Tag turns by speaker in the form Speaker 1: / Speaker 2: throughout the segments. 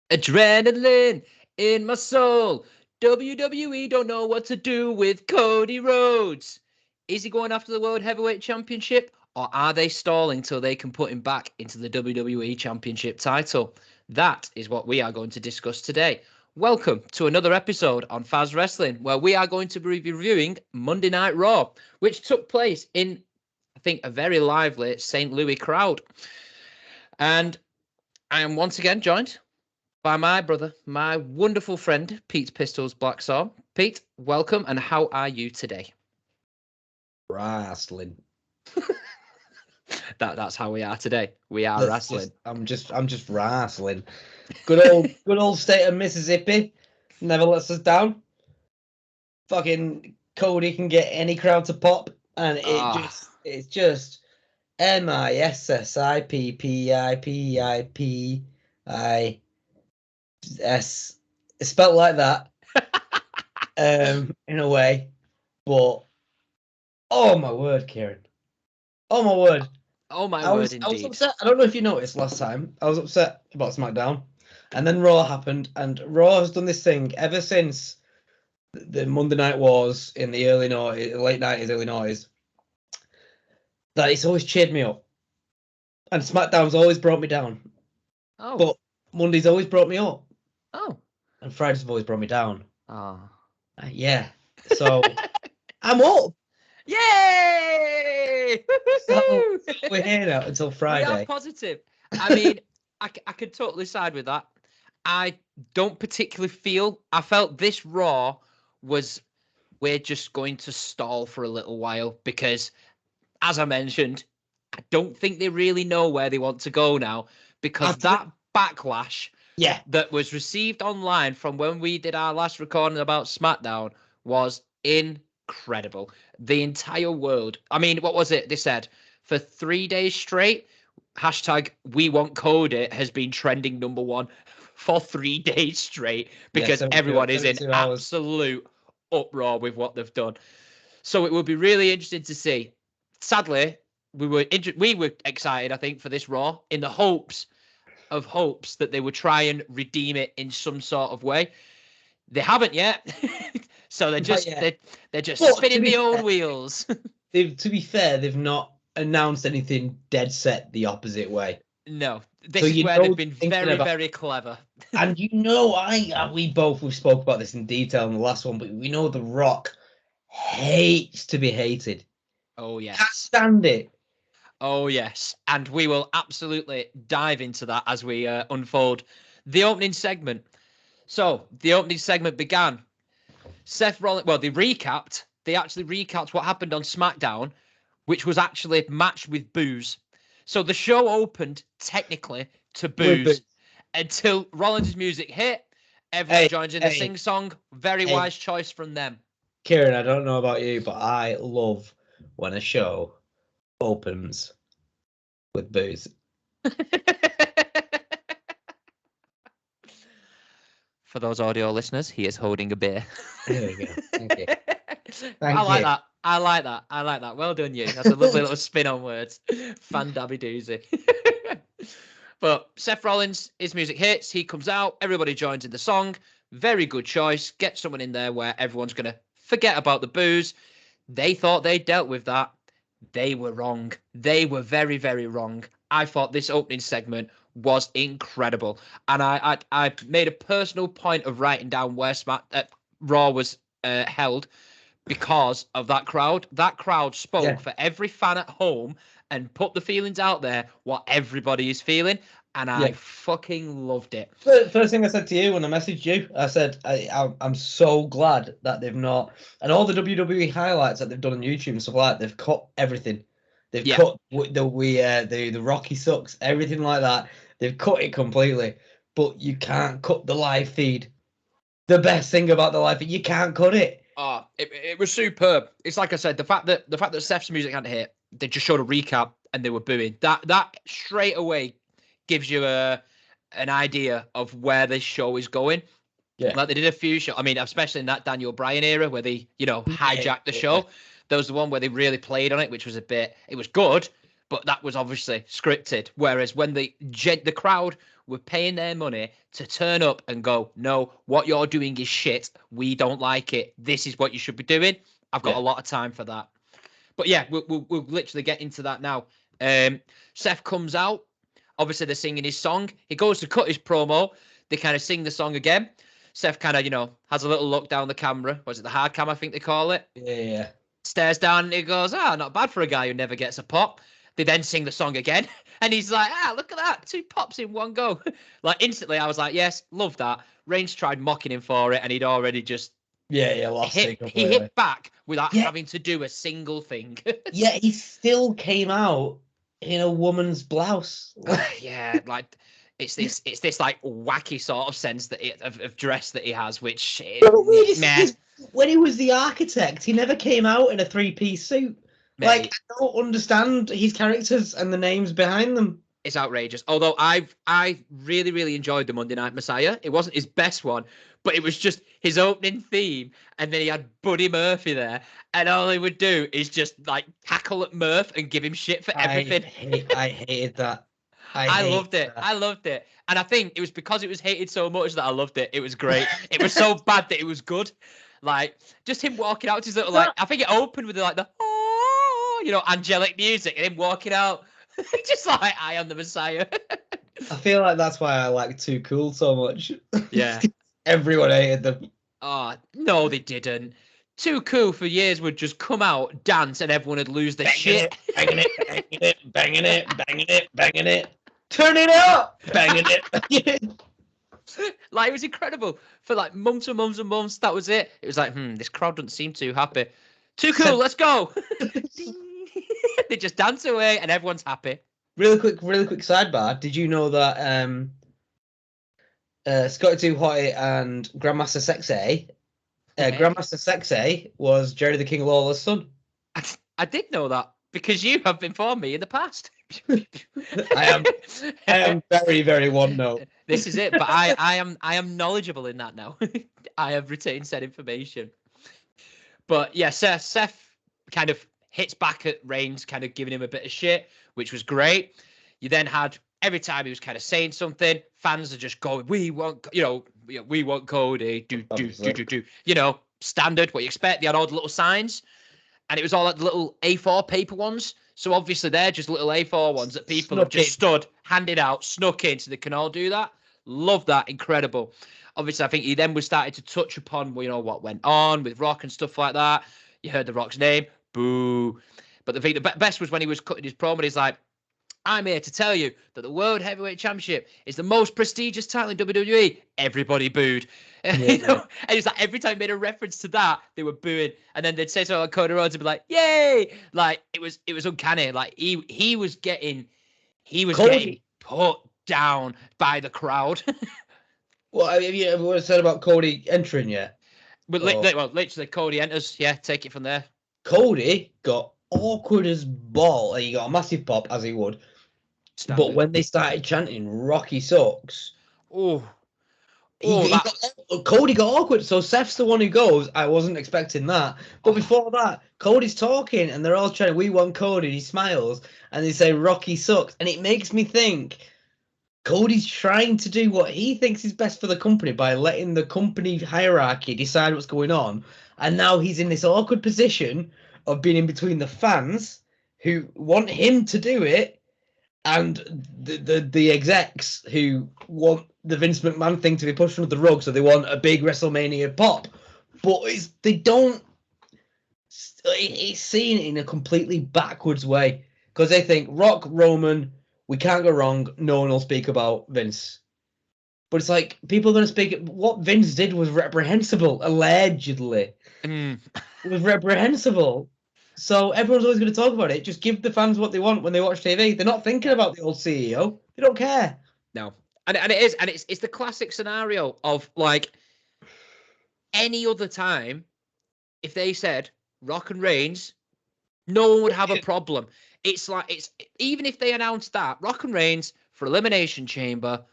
Speaker 1: Adrenaline in my soul. WWE don't know what to do with Cody Rhodes. Is he going after the World Heavyweight Championship, or are they stalling till they can put him back into the WWE Championship title? That is what we are going to discuss today. Welcome to another episode on Faz Wrestling, where we are going to be reviewing Monday Night Raw, which took place in, I think, a very lively St. Louis crowd. And I am once again joined by my brother, my wonderful friend, Pete Pistols Blacksaw. Pete, welcome, and how are you today?
Speaker 2: Wrestling.
Speaker 1: That's how we are today. We are wrestling.
Speaker 2: I'm just wrestling. Good old state of Mississippi never lets us down. Fucking Cody can get any crowd to pop, and it's just MISSIPPIPIPIS. It's spelled like that, in a way, but oh my word, Kieran. Oh my word.
Speaker 1: Oh my word, indeed.
Speaker 2: I was upset. I don't know if you noticed last time. I was upset about SmackDown. And then Raw happened. And Raw has done this thing ever since the Monday Night Wars in the late 90s, early 90s. That it's always cheered me up. And SmackDown's always brought me down.
Speaker 1: Oh.
Speaker 2: But Monday's always brought me up.
Speaker 1: Oh.
Speaker 2: And Fridays have always brought me down.
Speaker 1: Oh.
Speaker 2: Yeah. So I'm up.
Speaker 1: Yay!
Speaker 2: So we're here now until Friday.
Speaker 1: We are positive. I mean, I could totally side with that. I don't particularly feel. I felt this Raw was, we're just going to stall for a little while because, as I mentioned, I don't think they really know where they want to go now because that backlash that was received online from when we did our last recording about SmackDown was incredible. The entire world. I mean, what was it? They said for 3 days straight, #WeWantCody has been trending #1 for 3 days straight because everyone is in absolute uproar with what they've done. So it would be really interesting to see. Sadly, we were excited, I think, for this Raw in the hopes that they would try and redeem it in some sort of way. They haven't yet. So they're just spinning the old wheels.
Speaker 2: To be fair, they've not announced anything dead set the opposite way.
Speaker 1: No, this is where they've been very, very clever.
Speaker 2: And we spoke about this in detail in the last one, but we know The Rock hates to be hated.
Speaker 1: Oh yes,
Speaker 2: can't stand it.
Speaker 1: Oh yes, and we will absolutely dive into that as we unfold the opening segment. So the opening segment began. Seth Rollins. Well, they actually recapped what happened on SmackDown, which was actually matched with boos. So the show opened technically to boos until Rollins' music hit. Everyone joins in the sing song. Very wise choice from them.
Speaker 2: Kieran, I don't know about you, but I love when a show opens with boos.
Speaker 1: For those audio listeners, he is holding a beer.
Speaker 2: There we go. Thank you.
Speaker 1: I like that. I like that. Well done, you. That's a lovely little spin on words. Fan dabby doozy. But Seth Rollins, his music hits. He comes out. Everybody joins in the song. Very good choice. Get someone in there where everyone's going to forget about the boos. They thought they dealt with that. They were wrong. They were very, very wrong. I thought this opening segment was incredible. And I made a personal point of writing down where Raw was held because of that crowd. That crowd spoke for every fan at home and put the feelings out there, what everybody is feeling. And I fucking loved it.
Speaker 2: First thing I said to you when I messaged you, I said, I'm so glad that they've not, and all the WWE highlights that they've done on YouTube and stuff like that, they've cut everything. They've cut the Rocky sucks, everything like that. They've cut it completely. But you can't cut the live feed. The best thing about the live feed, you can't cut it.
Speaker 1: Oh, it was superb. It's like I said, the fact that Steph's music hadn't hit, they just showed a recap and they were booing. That straight away gives you an idea of where this show is going. Yeah. Like they did a few shows. I mean, especially in that Daniel Bryan era where they, hijacked the show. There was the one where they really played on it, which was it was good, but that was obviously scripted. Whereas when the crowd were paying their money to turn up and go, no, what you're doing is shit. We don't like it. This is what you should be doing. I've got a lot of time for that. But yeah, we'll literally get into that now. Seth comes out. Obviously, they're singing his song. He goes to cut his promo. They kind of sing the song again. Seth kind of, has a little look down the camera. Was it the hard cam, I think they call it?
Speaker 2: Yeah.
Speaker 1: Stares down and he goes, not bad for a guy who never gets a pop. They then sing the song again. And he's like, look at that. 2 pops in one go. Like, instantly, I was like, yes, love that. Reigns tried mocking him for it, and he'd already just...
Speaker 2: Yeah, lost it completely.
Speaker 1: He hit back without having to do a single thing.
Speaker 2: Yeah, he still came out in a woman's blouse.
Speaker 1: Yeah, like... It's this like wacky sort of sense of dress that he has, which
Speaker 2: when he was the architect, he never came out in a 3-piece suit. Mate, like, I don't understand his characters and the names behind them.
Speaker 1: It's outrageous. Although I really, really enjoyed the Monday Night Messiah. It wasn't his best one, but it was just his opening theme, and then he had Buddy Murphy there, and all he would do is just like tackle at Murph and give him shit for everything.
Speaker 2: I hated that.
Speaker 1: I loved it. I loved it. And I think it was because it was hated so much that I loved it. It was great. It was so bad that it was good. Like, just him walking out to his little, like, I think it opened with like the, angelic music, and him walking out just like, I am the Messiah.
Speaker 2: I feel like that's why I like Too Cool so much.
Speaker 1: Yeah.
Speaker 2: Everyone hated them.
Speaker 1: Oh, no, they didn't. Too Cool for years would just come out, dance, and everyone would lose their shit.
Speaker 2: Banging it. Turn it up! Banging it.
Speaker 1: Like, it was incredible. For like months and months and months, that was it. It was like, this crowd doesn't seem too happy. Too Cool, let's go. They just dance away and everyone's happy.
Speaker 2: Really quick sidebar. Did you know that Scotty 2 Hotty and Grandmaster Sexay, Grandmaster Sexay was Jerry the King Lawler's son?
Speaker 1: I did know that because you have informed me in the past.
Speaker 2: I am very, very one note.
Speaker 1: This is it, but I am knowledgeable in that now. I have retained said information. But yeah, Seth kind of hits back at Reigns, kind of giving him a bit of shit, which was great. You then had every time he was kind of saying something, fans are just going, we want Cody, do. Standard, what you expect. They had all the little signs, and it was all like the little A4 paper ones. So obviously they're just little A4 ones that people have just stood, handed out, snuck in, so they can all do that. Love that, incredible. Obviously, I think he then was starting to touch upon, what went on with Rock and stuff like that. You heard The Rock's name, boo. But the thing, the best was when he was cutting his promo. He's like, I'm here to tell you that the World Heavyweight Championship is the most prestigious title in WWE. Everybody booed. And it's like every time he made a reference to that, they were booing. And then they'd say something like Cody Rhodes and be like, yay! Like, it was uncanny. Like, he was getting put down by the crowd.
Speaker 2: Well, have you ever said about Cody entering yet?
Speaker 1: But literally, Cody enters. Yeah, take it from there.
Speaker 2: Cody got awkward as ball. He got a massive pop, as he would. Standard. But when they started chanting Rocky sucks, Cody got awkward. So Seth's the one who goes, I wasn't expecting that. But before that, Cody's talking and they're all chanting, we want Cody. And he smiles and they say Rocky sucks. And it makes me think Cody's trying to do what he thinks is best for the company by letting the company hierarchy decide what's going on. And now he's in this awkward position of being in between the fans who want him to do it and the execs who want the Vince McMahon thing to be pushed under the rug, so they want a big WrestleMania pop. But it's seen in a completely backwards way because they think Rock, Roman, we can't go wrong. No one will speak about Vince. But it's like, people are going to speak... What Vince did was reprehensible, allegedly. It was reprehensible. So everyone's always going to talk about it. Just give the fans what they want when they watch TV. They're not thinking about the old CEO. They don't care.
Speaker 1: No. And it is. And it's the classic scenario of, like, any other time, if they said Rock and Reigns, no one would have a problem. It's like, even if they announced that, Rock and Reigns for Elimination Chamber,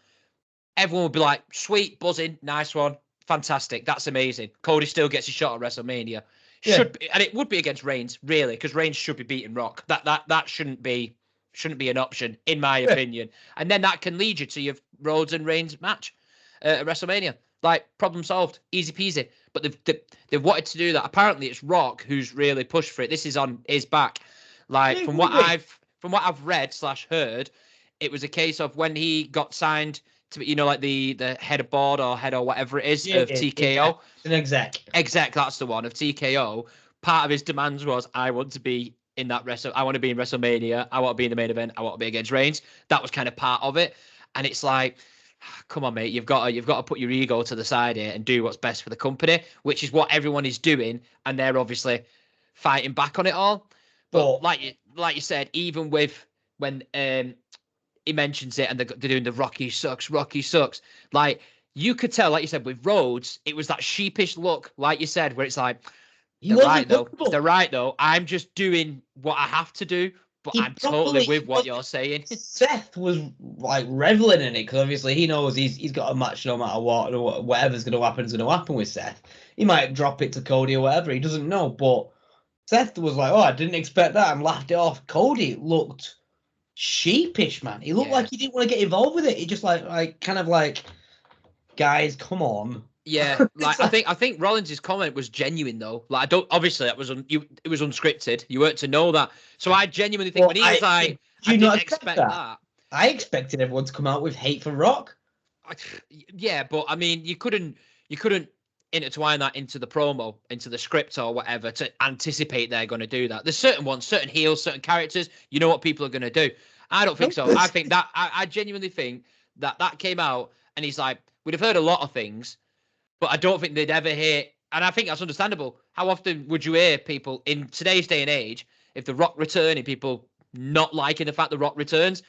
Speaker 1: everyone would be like, sweet, buzzing, nice one, fantastic, that's amazing. Cody still gets a shot at WrestleMania. Should be, and it would be against Reigns, really, because Reigns should be beating Rock. That shouldn't be shouldn't be an option, in my opinion. And then that can lead you to your Rhodes and Reigns match at WrestleMania. Like, problem solved, easy peasy. But they've wanted to do that. Apparently, it's Rock who's really pushed for it. This is on his back. Like, from what I've read/heard, it was a case of when he got signed to be, like the head of board or head or whatever it is of TKO.
Speaker 2: An exec.
Speaker 1: Exec, that's the one of TKO. Part of his demands was, I want to be in that I want to be in WrestleMania. I want to be in the main event. I want to be against Reigns. That was kind of part of it. And it's like, come on, mate, you've got to put your ego to the side here and do what's best for the company, which is what everyone is doing, and they're obviously fighting back on it all. But like you said, even with when he mentions it and they're doing the Rocky sucks, like you could tell, like you said, with Rhodes, it was that sheepish look, like you said, where it's like, they're right though. I'm just doing what I have to do. But I'm totally with what you're saying.
Speaker 2: Seth was like reveling in it because obviously he knows he's got a match no matter what, or whatever's going to happen is going to happen with Seth. He might drop it to Cody or whatever. He doesn't know. But Seth was like, "Oh, I didn't expect that," and laughed it off. Cody looked sheepish, man. He looked like he didn't want to get involved with it. He just like kind of like, guys, come on.
Speaker 1: Yeah, like I think Rollins' comment was genuine though. Like I don't, obviously that was it was unscripted. You weren't to know that. So I genuinely think when he was like, I didn't expect that.
Speaker 2: I expected everyone to come out with hate for Rock.
Speaker 1: Yeah, but I mean, you couldn't intertwine that into the promo, into the script or whatever to anticipate they're going to do that. There's certain heels, certain characters. You know what people are going to do. I don't think so. I think that I genuinely think that came out and he's like, we'd have heard a lot of things. But I don't think they'd ever hear, and I think that's understandable. How often would you hear people in today's day and age, if The Rock returning, people not liking the fact The Rock returns?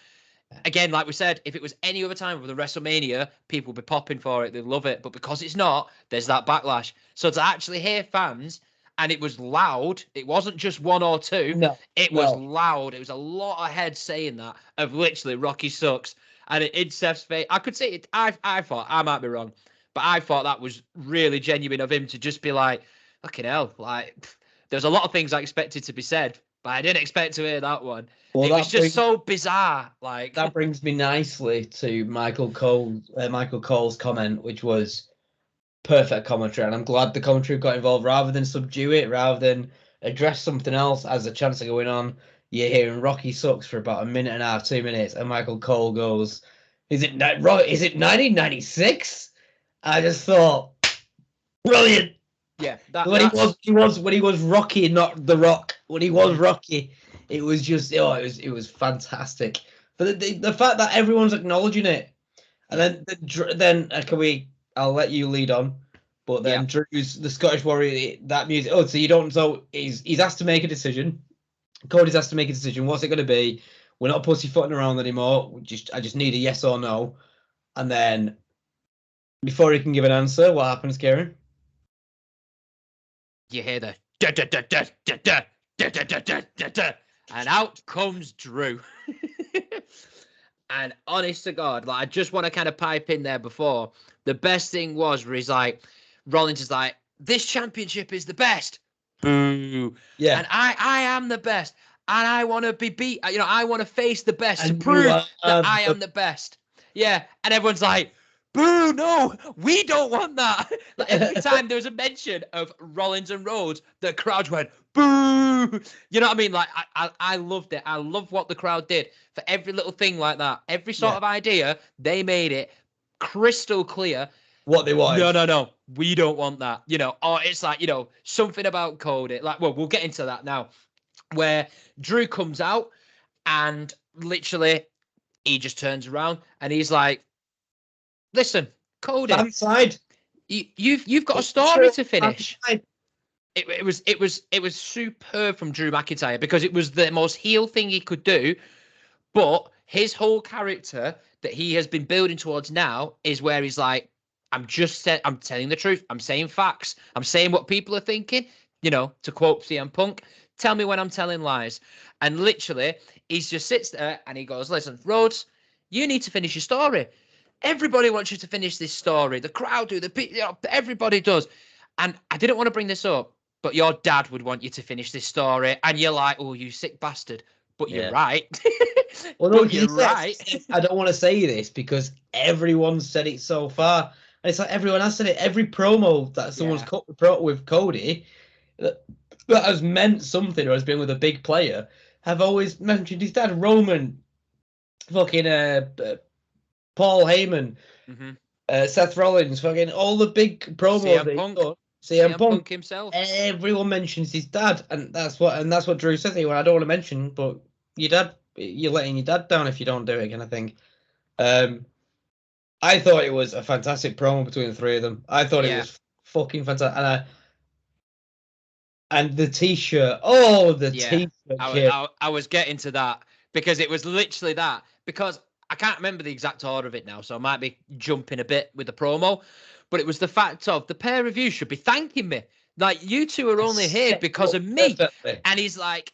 Speaker 1: Again, like we said, if it was any other time with the WrestleMania, people would be popping for it. They'd love it. But because it's not, there's that backlash. So to actually hear fans, and it was loud, it wasn't just one or two.
Speaker 2: No,
Speaker 1: it was loud. It was a lot of heads saying that, of literally Rocky sucks. And in Seth's face, I could say it. I thought, I might be wrong, but I thought that was really genuine of him to just be like, fucking hell. Like, there's a lot of things I expected to be said, but I didn't expect to hear that one. Well, it was just so bizarre. Like,
Speaker 2: that brings me nicely to Michael Cole's comment, which was perfect commentary. And I'm glad the commentary got involved rather than subdue it, rather than address something else as a chance of going on. You're hearing Rocky sucks for about a minute and a half, 2 minutes, and Michael Cole goes, is it 1996? I just thought, brilliant.
Speaker 1: Yeah,
Speaker 2: when he was Rocky, not The Rock. When he was Rocky, it was just it was fantastic. But the fact that everyone's acknowledging it, and then I'll let you lead on. But then Drew's the Scottish Warrior, that music. Oh, so you don't. So he's asked to make a decision. Cody's asked to make a decision. What's it going to be? We're not pussyfooting around anymore. I just need a yes or no, and then. Before he can give an answer, what happens, Kieran?
Speaker 1: You hear the da da da da da da da da da da da da, and out comes Drew. And honest to God, like I just want to kind of pipe in there before. The best thing was where he's like, Rollins is like, this championship is the best. Boo.
Speaker 2: Yeah.
Speaker 1: And I am the best. And I want to be beat. You know, I want to face the best to prove that I am the best. Yeah. And everyone's like, boo, no, we don't want that. Like every time there was a mention of Rollins and Rhodes, the crowd went, boo. You know what I mean? Like, I loved it. I love what the crowd did for every little thing like that. Every sort of idea, they made it crystal clear.
Speaker 2: What they wanted.
Speaker 1: No, we don't want that. You know, or it's like, you know, something about Cody. Like, well, we'll get into that now. Where Drew comes out and literally he just turns around and he's like, listen, Cody, you've got a story to finish. It was superb from Drew McIntyre because it was the most heel thing he could do. But his whole character that he has been building towards now is where he's like, I'm telling the truth. I'm saying facts. I'm saying what people are thinking. You know, to quote CM Punk, tell me when I'm telling lies. And literally, he just sits there and he goes, listen, Rhodes, you need to finish your story. Everybody wants you to finish this story. The crowd do. Everybody does. And I didn't want to bring this up, but your dad would want you to finish this story. And you're like, oh, you sick bastard. but you're right.
Speaker 2: Well, no,
Speaker 1: but you're right.
Speaker 2: I don't want to say this because everyone said it so far. And it's like everyone has said it. Every promo that someone's cut with Cody that has meant something or has been with a big player have always mentioned his dad, Roman, fucking Paul Heyman, Seth Rollins, fucking all the big promos that he's done. CM Punk
Speaker 1: himself.
Speaker 2: Everyone mentions his dad, and that's what Drew says here. I don't want to mention, but your dad, you're letting your dad down if you don't do it, kind of thing. I thought it was a fantastic promo between the three of them. I thought it was fucking fantastic, and the t-shirt. Oh, the t-shirt.
Speaker 1: I was getting to that because it was literally that. Because I can't remember the exact order of it now, so I might be jumping a bit with the promo. But it was the fact of the pair of you should be thanking me. Like, you two are only here because of me. Perfectly. And he's like,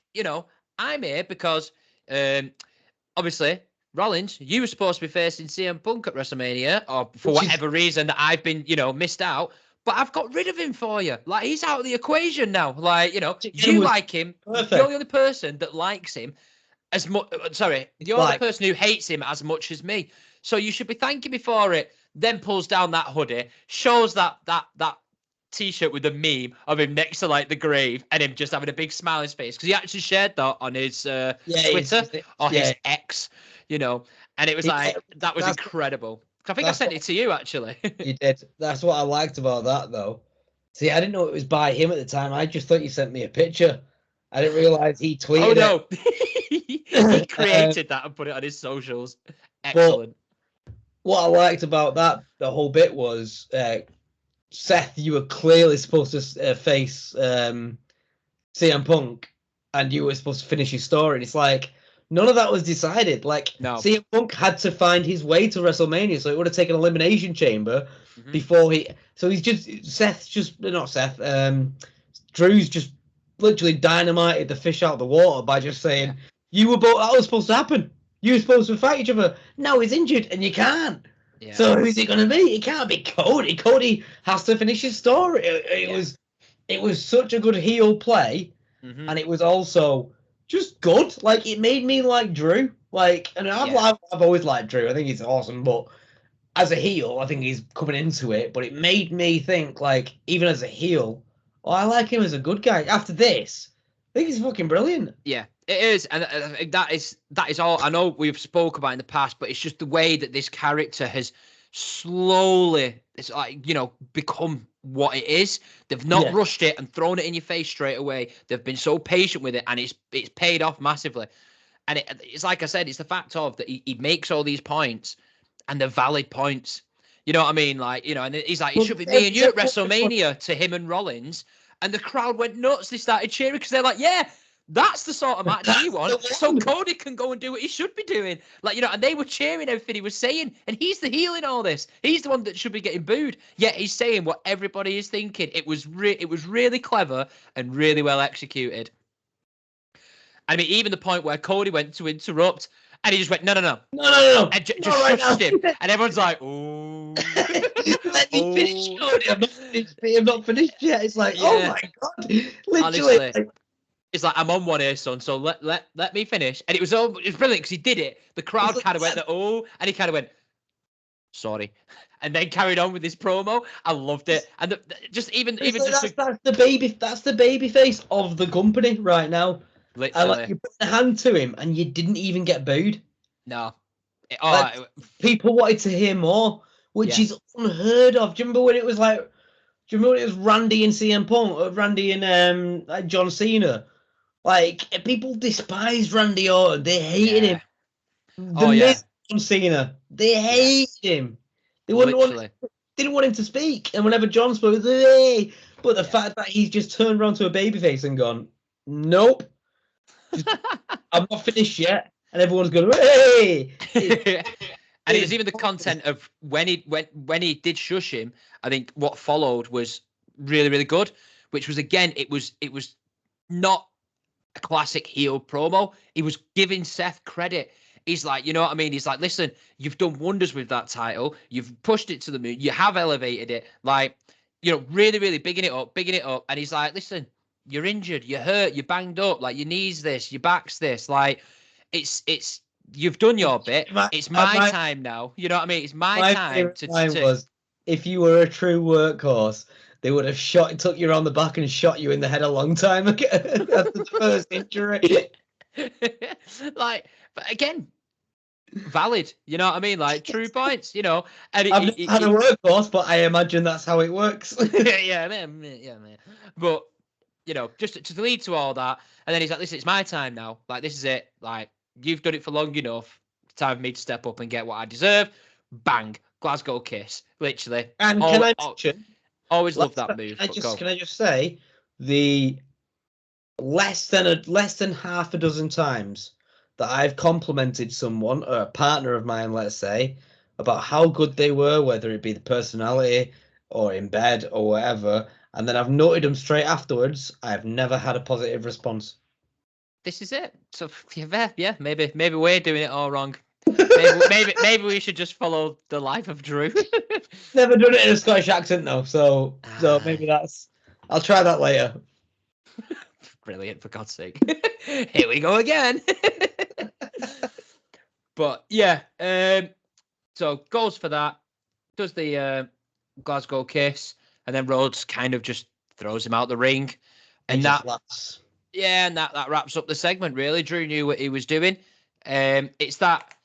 Speaker 1: I'm here because, obviously, Rollins, you were supposed to be facing CM Punk at WrestleMania, or for whatever reason that I've been, missed out. But I've got rid of him for you. Like, he's out of the equation now. Like, you like him. Perfect. You're the only person that likes him as much. Sorry, you're the person who hates him as much as me. So you should be thanking me for it. Then pulls down that hoodie, shows that t-shirt with the meme of him next to like the grave and him just having a big smile on his face because he actually shared that on his Twitter or his X, and it was like that was incredible. I think I sent it to you actually.
Speaker 2: You did. That's what I liked about that though. See, I didn't know it was by him at the time. I just thought you sent me a picture. I didn't realize he tweeted it.
Speaker 1: Oh no, he created that and put it on his socials. Excellent.
Speaker 2: What I liked about that, the whole bit was, Seth, you were clearly supposed to face CM Punk, and you were supposed to finish his story. And it's like, none of that was decided. Like, no. CM Punk had to find his way to WrestleMania, so it would have taken Elimination Chamber before he... So he's just... Drew's just literally dynamited the fish out of the water by just saying, you were both... That was supposed to happen. You were supposed to fight each other. Now he's injured, and you can't. Yeah. So who's it going to be? It can't be Cody. Cody has to finish his story. It was such a good heel play, and it was also just good. Like, it made me like Drew. Like, and I've always liked Drew. I think he's awesome, but as a heel, I think he's coming into it. But it made me think, like, even as a heel, I like him as a good guy. After this, I think he's fucking brilliant.
Speaker 1: Yeah. It is, and I think that is all. I know we've spoke about in the past, but it's just the way that this character has slowly, it's like, become what it is. They've not rushed it and thrown it in your face straight away. They've been so patient with it, and it's paid off massively. And it's like I said, it's the fact of that he makes all these points, and they're valid points. You know what I mean? Like, and he's like, it should be me and you at WrestleMania to him and Rollins, and the crowd went nuts. They started cheering because they're like, yeah. That's the sort of match we want. So Cody can go and do what he should be doing. Like, and they were cheering everything he was saying. And he's the heel in all this. He's the one that should be getting booed. Yet he's saying what everybody is thinking. It was really clever and really well executed. I mean, even the point where Cody went to interrupt and he just went, no. And just shushed him. And everyone's like, oh.
Speaker 2: Let me finish, Cody. I'm not finished yet. It's like, oh my God. Literally.
Speaker 1: Honestly. It's like, I'm on one here, son, so let me finish. And it was brilliant because he did it. The crowd kind of went, and he kind of went, sorry. And then carried on with his promo. I loved it. And that's the baby face of the company right now. Literally.
Speaker 2: You put a hand to him and you didn't even get booed.
Speaker 1: No.
Speaker 2: People wanted to hear more, which is unheard of. Do you remember when it was like, Randy and CM Punk, or Randy and John Cena? Like, people despised Randy Orton. They hated him. John Cena. They hated him. They didn't want him to speak. And whenever John spoke, hey! But the fact that he's just turned around to a babyface and gone, nope. I'm not finished yet. And everyone's going, hey!
Speaker 1: And it was even the content of when he did shush him. I think what followed was really, really good. Which was, again, it was not a classic heel promo. He was giving Seth credit. He's like, you know what I mean? He's like, listen, you've done wonders with that title. You've pushed it to the moon. You have elevated it. Like, really, really bigging it up. And he's like, listen, you're injured, you're hurt, you're banged up, like your knees this, your back's this, like it's you've done your bit. It's my time now. You know what I mean? It's my time to
Speaker 2: was, if you were a true workhorse, they would have took you around the back and shot you in the head a long time ago after the first injury.
Speaker 1: Like, but again, valid. You know what I mean? Like true points. You know, and
Speaker 2: I've never had a workhorse, but I imagine that's how it works.
Speaker 1: yeah, man. But you know, just to lead to all that, and then he's like, "Listen, it's my time now. Like, this is it. Like, you've done it for long enough. It's time for me to step up and get what I deserve." Bang, Glasgow kiss, literally.
Speaker 2: And can I mention?
Speaker 1: Always love that move.
Speaker 2: Can I just say the less than half a dozen times that I've complimented someone or a partner of mine, let's say, about how good they were, whether it be the personality or in bed or whatever, and then I've noted them straight afterwards, I've never had a positive response.
Speaker 1: This is it. So yeah, maybe we're doing it all wrong. maybe we should just follow the life of Drew.
Speaker 2: Never done it in a Scottish accent though, so maybe that's. I'll try that later.
Speaker 1: Brilliant, for God's sake. Here we go again. But yeah, so goes for that, does the Glasgow kiss, and then Rhodes kind of just throws him out the ring, and that wraps up the segment. Really, Drew knew what he was doing. It's that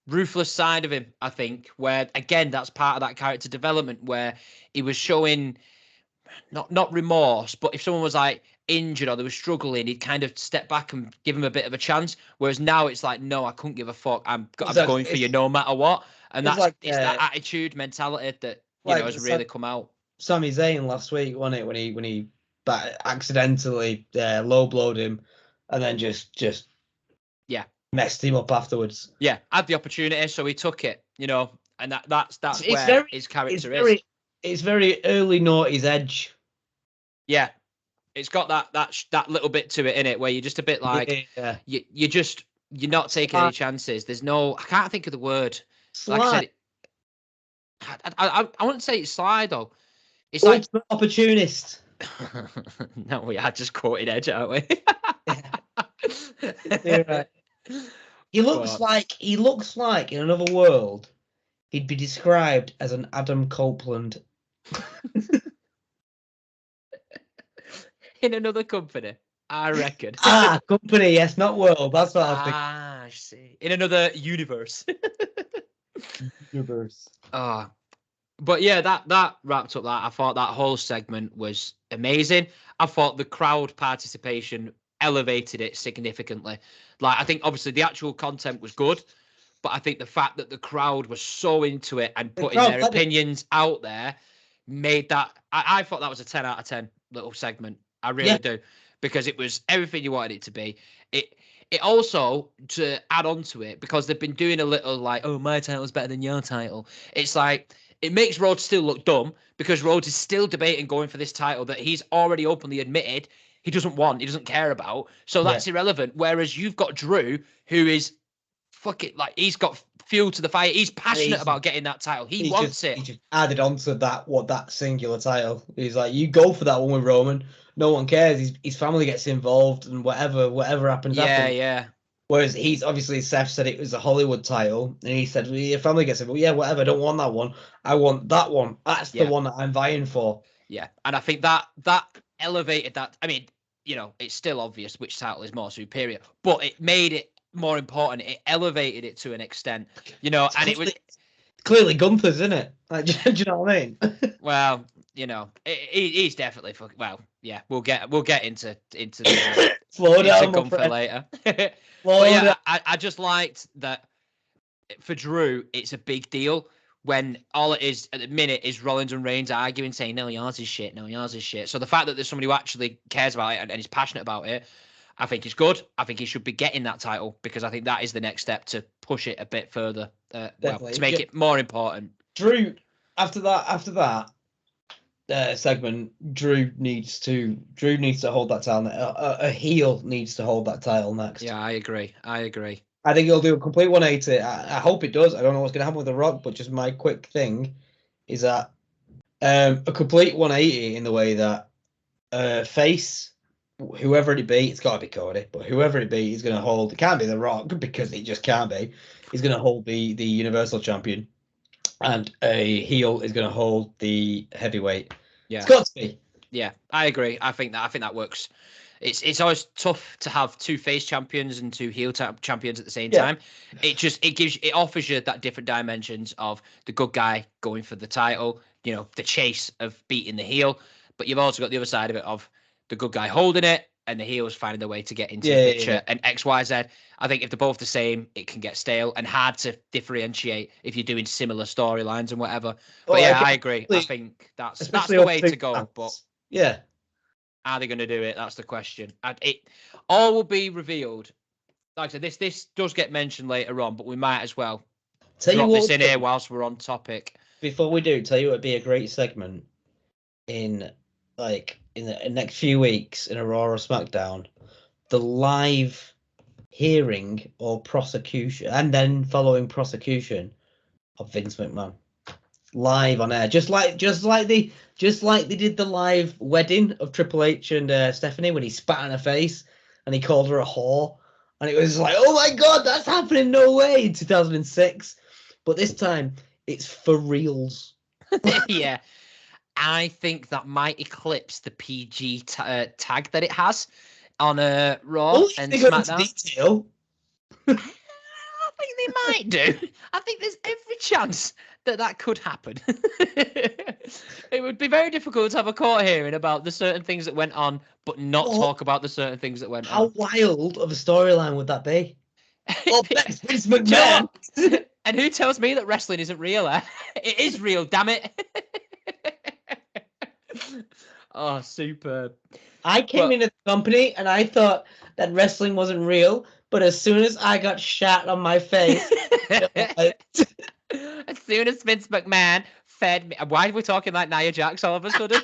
Speaker 1: ruthless side of him, I think, where again that's part of that character development where he was showing not remorse, but if someone was like injured or they were struggling, he'd kind of step back and give him a bit of a chance. Whereas now it's like, no, I couldn't give a fuck. I'm going for you no matter what. And that's like, it's that attitude mentality that has really come out.
Speaker 2: Sami Zayn last week, wasn't it, when he accidentally low blowed him and then just messed him up afterwards.
Speaker 1: Yeah, had the opportunity, so he took it, and that's where his character is.
Speaker 2: It's very early noughties Edge.
Speaker 1: Yeah, it's got that little bit to it in it where you're just a bit like you're not taking any chances. There's no, I can't think of the word.
Speaker 2: Slide.
Speaker 1: Like I said, I wouldn't say it's slide though. It's
Speaker 2: ultimate like opportunist.
Speaker 1: No, we are just quoted Edge, aren't we?
Speaker 2: Yeah, right. He looks like in another world he'd be described as an Adam Copeland.
Speaker 1: In another company, I reckon.
Speaker 2: Company, yes, not world. That's what I think.
Speaker 1: I see. In another universe.
Speaker 2: Universe.
Speaker 1: But yeah, that wrapped up that. I thought that whole segment was amazing. I thought the crowd participation elevated it significantly. Like, I think obviously the actual content was good, but I think the fact that the crowd was so into it and putting their opinions out there made that. I thought that was a 10 out of 10 little segment. I really do, because it was everything you wanted it to be. It also, to add on to it, because they've been doing a little like, oh, my title's better than your title. It's like, it makes Rhodes still look dumb, because Rhodes is still debating going for this title that he's already openly admitted he doesn't care about. So that's irrelevant. Whereas you've got Drew, who is fucking like, he's got fuel to the fire. He's passionate about getting that title. He wants it.
Speaker 2: He just added on to that singular title. He's like, you go for that one with Roman. No one cares. His family gets involved, and whatever happens.
Speaker 1: Yeah.
Speaker 2: Whereas he's obviously, Seth said it was a Hollywood title, and he said, well, your family gets it. Well, yeah, whatever. I don't want that one. I want that one. That's the one that I'm vying for.
Speaker 1: Yeah, and I think that elevated that. I mean, it's still obvious which title is more superior, but it made it more important. It elevated it to an extent, and it was
Speaker 2: clearly Gunther's, isn't it? Like, do you know what I mean?
Speaker 1: Well, he's definitely fucking. Well, yeah, we'll get into the
Speaker 2: slow down,
Speaker 1: Gunther later. But yeah, I just liked that for Drew. It's a big deal when all it is at the minute is Rollins and Reigns arguing, saying, no, yours is shit. No, yours is shit. So the fact that there's somebody who actually cares about it and is passionate about it, I think is good. I think he should be getting that title, because I think that is the next step to push it a bit further, to make it more important.
Speaker 2: Drew, after that segment, Drew needs to hold that title. A heel needs to hold that title next.
Speaker 1: Yeah, I agree.
Speaker 2: I think he'll do a complete 180. I hope it does. I don't know what's going to happen with The Rock, but just my quick thing is that a complete 180 in the way that face whoever it be, it's got to be Cody, but whoever it be, he's going to hold. It can't be The Rock because it just can't be. He's going to hold the Universal Champion, and a heel is going to hold the heavyweight.
Speaker 1: Yeah,
Speaker 2: it's got to be.
Speaker 1: Yeah, I agree. I think that works. It's always tough to have two face champions and two heel champions at the same time. It offers you that different dimensions of the good guy going for the title, the chase of beating the heel, but you've also got the other side of it of the good guy holding it and the heels finding their way to get into the picture and XYZ. I think if they're both the same, it can get stale and hard to differentiate if you're doing similar storylines and whatever. But I agree. I think that's the way to go. But
Speaker 2: yeah.
Speaker 1: Are they going to do it? That's the question. It all will be revealed. Like I said, this does get mentioned later on, but we might as well drop this in here whilst we're on topic.
Speaker 2: Before we do, tell you what would be a great segment in the next few weeks in a Raw or SmackDown, the live hearing or prosecution, and then following prosecution of Vince McMahon. Live on air, just like they did the live wedding of Triple H and Stephanie when he spat in her face and he called her a whore, and it was like, oh my god, that's happening, no way, in 2006. But this time it's for reals.
Speaker 1: Yeah, I think that might eclipse the PG tag that it has on Raw and SmackDown.
Speaker 2: Detail.
Speaker 1: I think they might do. I think there's every chance that could happen. It would be very difficult to have a court hearing about the certain things that went on, but not talk about the certain things that went on.
Speaker 2: How wild of a storyline would that be? Oh, Vince McMahon.
Speaker 1: And who tells me that wrestling isn't real? It is real, damn it. Oh, superb.
Speaker 2: I came into the company and I thought that wrestling wasn't real, but as soon as I got shat on my face,
Speaker 1: as soon as Vince McMahon fed me, why are we talking like Nia Jax all of a sudden?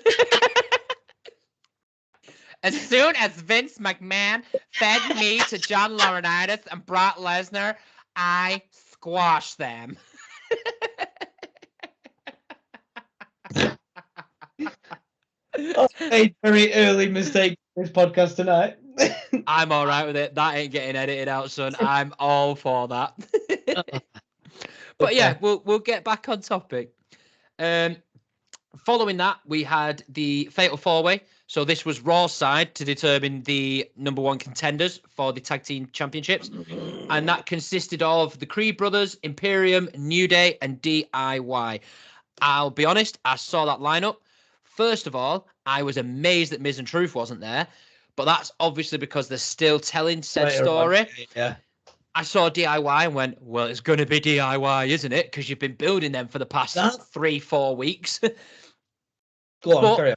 Speaker 1: As soon as Vince McMahon fed me to John Laurinaitis and Brock Lesnar, I squashed them.
Speaker 2: I made very early mistake in this podcast tonight.
Speaker 1: I'm all right with it. That ain't getting edited out, son. I'm all for that. But yeah, we'll get back on topic. Following that, we had the Fatal 4-Way. So this was Raw's side to determine the number one contenders for the Tag Team Championships. And that consisted of the Creed Brothers, Imperium, New Day, and DIY. I'll be honest, I saw that lineup. First of all, I was amazed that Miz and Truth wasn't there. But that's obviously because they're still telling said story.
Speaker 2: Yeah.
Speaker 1: I saw DIY and went, well, it's going to be DIY, isn't it? Because you've been building them for the past 3-4 weeks.
Speaker 2: Go on, carry on.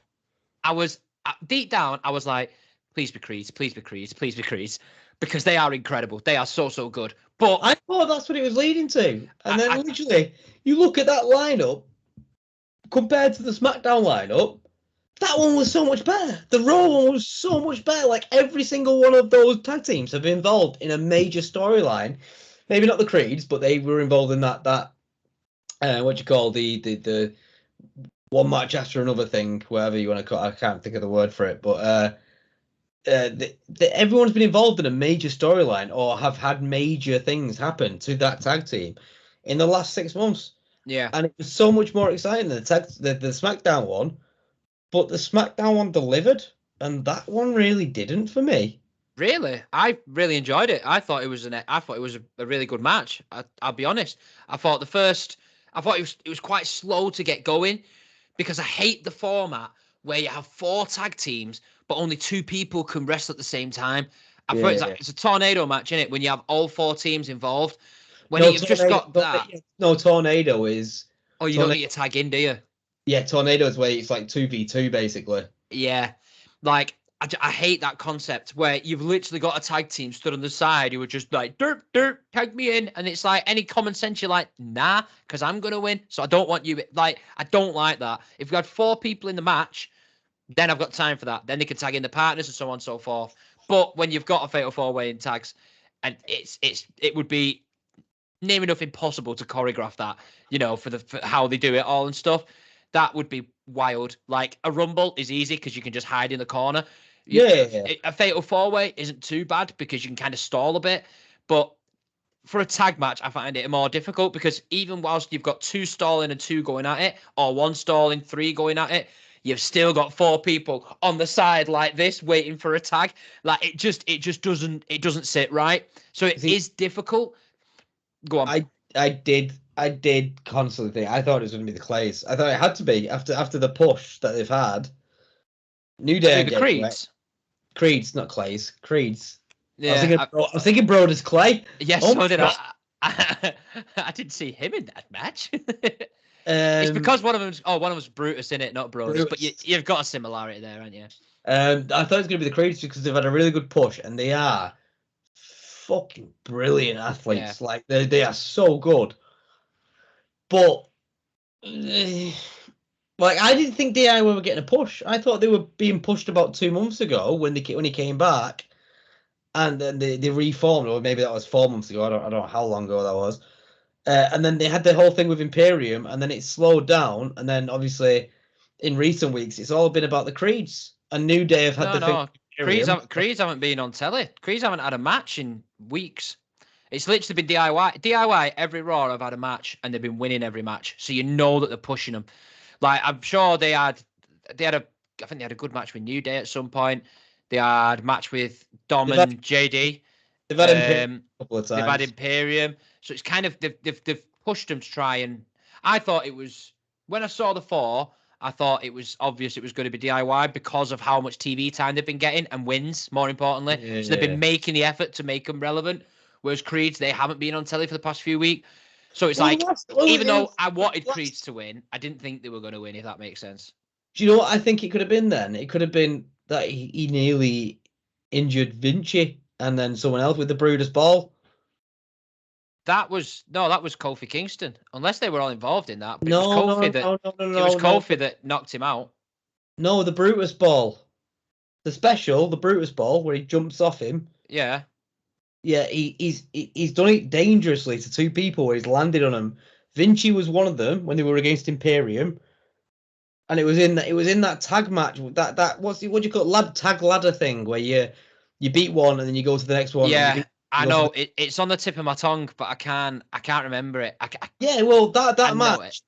Speaker 1: I was, deep down, I was like, please be Creed, please be Creed, please be Creed. Because they are incredible. They are so, so good. But
Speaker 2: I thought that's what it was leading to. And then literally, you look at that lineup, compared to the SmackDown lineup, that one was so much better. The Raw one was so much better. Like, every single one of those tag teams have been involved in a major storyline. Maybe not the Creeds, but they were involved in that what you call the one match after another thing, whatever you want to call it. I can't think of the word for it. But everyone's been involved in a major storyline or have had major things happen to that tag team in the last 6 months.
Speaker 1: Yeah.
Speaker 2: And it was so much more exciting than the SmackDown one. But the SmackDown one delivered, and that one really didn't for me.
Speaker 1: Really? I really enjoyed it. I thought it was a really good match. I'll be honest. I thought it was quite slow to get going because I hate the format where you have 4 tag teams, but only 2 people can wrestle at the same time. I thought it's a tornado match, isn't it? When you have all 4 teams involved. When you've just got that.
Speaker 2: No, tornado is.
Speaker 1: Oh, you don't need to tag in, do you?
Speaker 2: Yeah, tornado is where it's like 2v2 basically.
Speaker 1: Yeah, like I hate that concept where you've literally got a tag team stood on the side who are just like dirt, tag me in, and it's like any common sense you're like, nah, because I'm gonna win, so I don't want you. Like, I don't like that. If we had 4 people in the match, then I've got time for that. Then they can tag in the partners and so on and so forth. But when you've got a fatal 4-way in tags, and it would be near enough impossible to choreograph that, for how they do it all and stuff. That would be wild. Like, a Rumble is easy because you can just hide in the corner. A fatal 4-way isn't too bad because you can kind of stall a bit, but for a tag match, I find it more difficult because even whilst you've got 2 stalling and 2 going at it, or 1 stalling, 3 going at it, you've still got 4 people on the side like this waiting for a tag. Like it just doesn't sit right. So it is difficult. Go on.
Speaker 2: I did constantly think I thought it was going to be the Clays. I thought it had to be after the push that they've had. New Day,
Speaker 1: the Creeds.
Speaker 2: Creeds, not Clays. Creeds.
Speaker 1: Yeah,
Speaker 2: I was thinking Brodus Clay.
Speaker 1: Yes, so did I. I didn't see him in that match. It's because one of them's Brutus in it, not Brodus. But you've got a similarity there, haven't you?
Speaker 2: I thought it was going to be the Creeds because they've had a really good push and they are fucking brilliant athletes. Yeah. Like they are so good. But like I didn't think DIY were getting a push. I thought they were being pushed about 2 months ago when he came back. And then they reformed, or maybe that was 4 months ago. I don't know how long ago that was. And then they had the whole thing with Imperium, and then it slowed down. And then obviously, in recent weeks, it's all been about the Creeds. And New Day have had thing.
Speaker 1: Creeds haven't been on telly. Creeds haven't had a match in weeks. It's literally been DIY. DIY every Raw have had a match, and they've been winning every match. So you know that they're pushing them. Like I'm sure they had I think they had a good match with New Day at some point. They had a match with Dom and JD.
Speaker 2: They've had Imperium a couple of times.
Speaker 1: They've had Imperium. So it's kind of they've pushed them to try and I thought it was when I saw the 4, I thought it was obvious it was going to be DIY because of how much TV time they've been getting and wins, more importantly. Yeah, so they've been making the effort to make them relevant. Whereas Creeds, they haven't been on telly for the past few weeks. So it's even though I wanted Creeds to win, I didn't think they were going to win, if that makes sense.
Speaker 2: Do you know what I think it could have been then? It could have been that he nearly injured Vinci and then someone else with the Brutus ball.
Speaker 1: That was Kofi Kingston. Unless they were all involved in that. But
Speaker 2: no,
Speaker 1: it was Kofi that knocked him out.
Speaker 2: No, the Brutus ball. The special, the Brutus ball, where he jumps off him.
Speaker 1: Yeah.
Speaker 2: Yeah, he's done it dangerously to 2 people where he's landed on them. Vinci was one of them when they were against Imperium. And it was in that tag match. That what do you call it? Tag ladder thing where you beat one and then you go to the next one.
Speaker 1: Yeah, I know it's on the tip of my tongue, but I can't remember it.
Speaker 2: Yeah, well that match,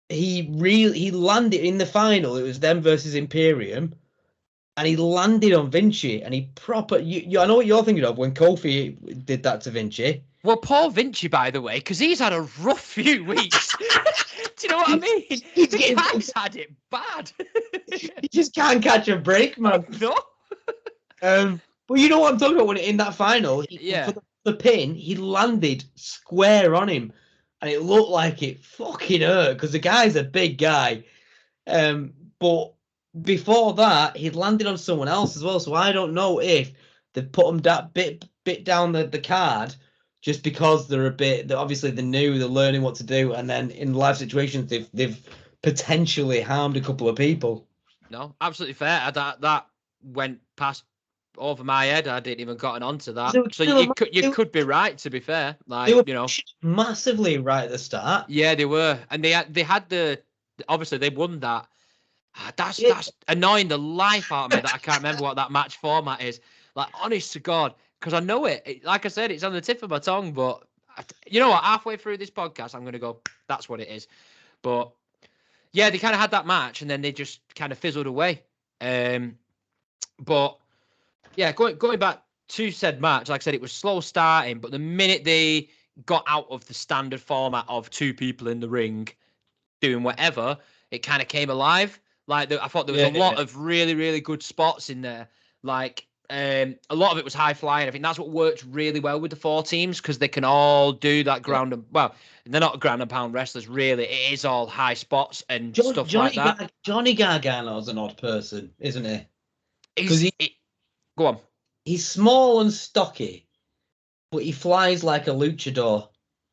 Speaker 2: he landed in the final. It was them versus Imperium, and he landed on Vinci, and he proper. I know what you're thinking of when Kofi did that to Vinci.
Speaker 1: Well, poor Vinci, by the way, because he's had a rough few weeks. Do you know what I mean? The guy's had it bad.
Speaker 2: He just can't catch a break, man.
Speaker 1: No.
Speaker 2: But you know what I'm talking about when in that final, for the pin, he landed square on him, and it looked like it fucking hurt because the guy's a big guy. But before that, he'd landed on someone else as well. So I don't know if they've put him that bit down the card. Just because they're obviously they're new, they're learning what to do, and then in live situations they've potentially harmed a couple of people.
Speaker 1: No, absolutely fair. That went past over my head. I didn't even gotten onto that. So you could be right. To be fair,
Speaker 2: like they were massively right at the start.
Speaker 1: Yeah, they were, and they had obviously they won that. That's annoying the life out of me that I can't remember what that match format is. Like, honest to God. Because I know it. Like I said, it's on the tip of my tongue. But you know what? Halfway through this podcast, I'm going to go, that's what it is. But yeah, they kind of had that match and then they just kind of fizzled away. But yeah, going back to said match, like I said, it was slow starting. But the minute they got out of the standard format of 2 people in the ring doing whatever, it kind of came alive. Like I thought there was a lot of really, really good spots in there. Like, a lot of it was high flying. I think that's what worked really well with the 4 teams because they can all do that ground and they're not ground and pound wrestlers really. It is all high spots and stuff like that.
Speaker 2: Johnny Gargano's an odd person, isn't he?
Speaker 1: Go on.
Speaker 2: He's small and stocky, but he flies like a luchador.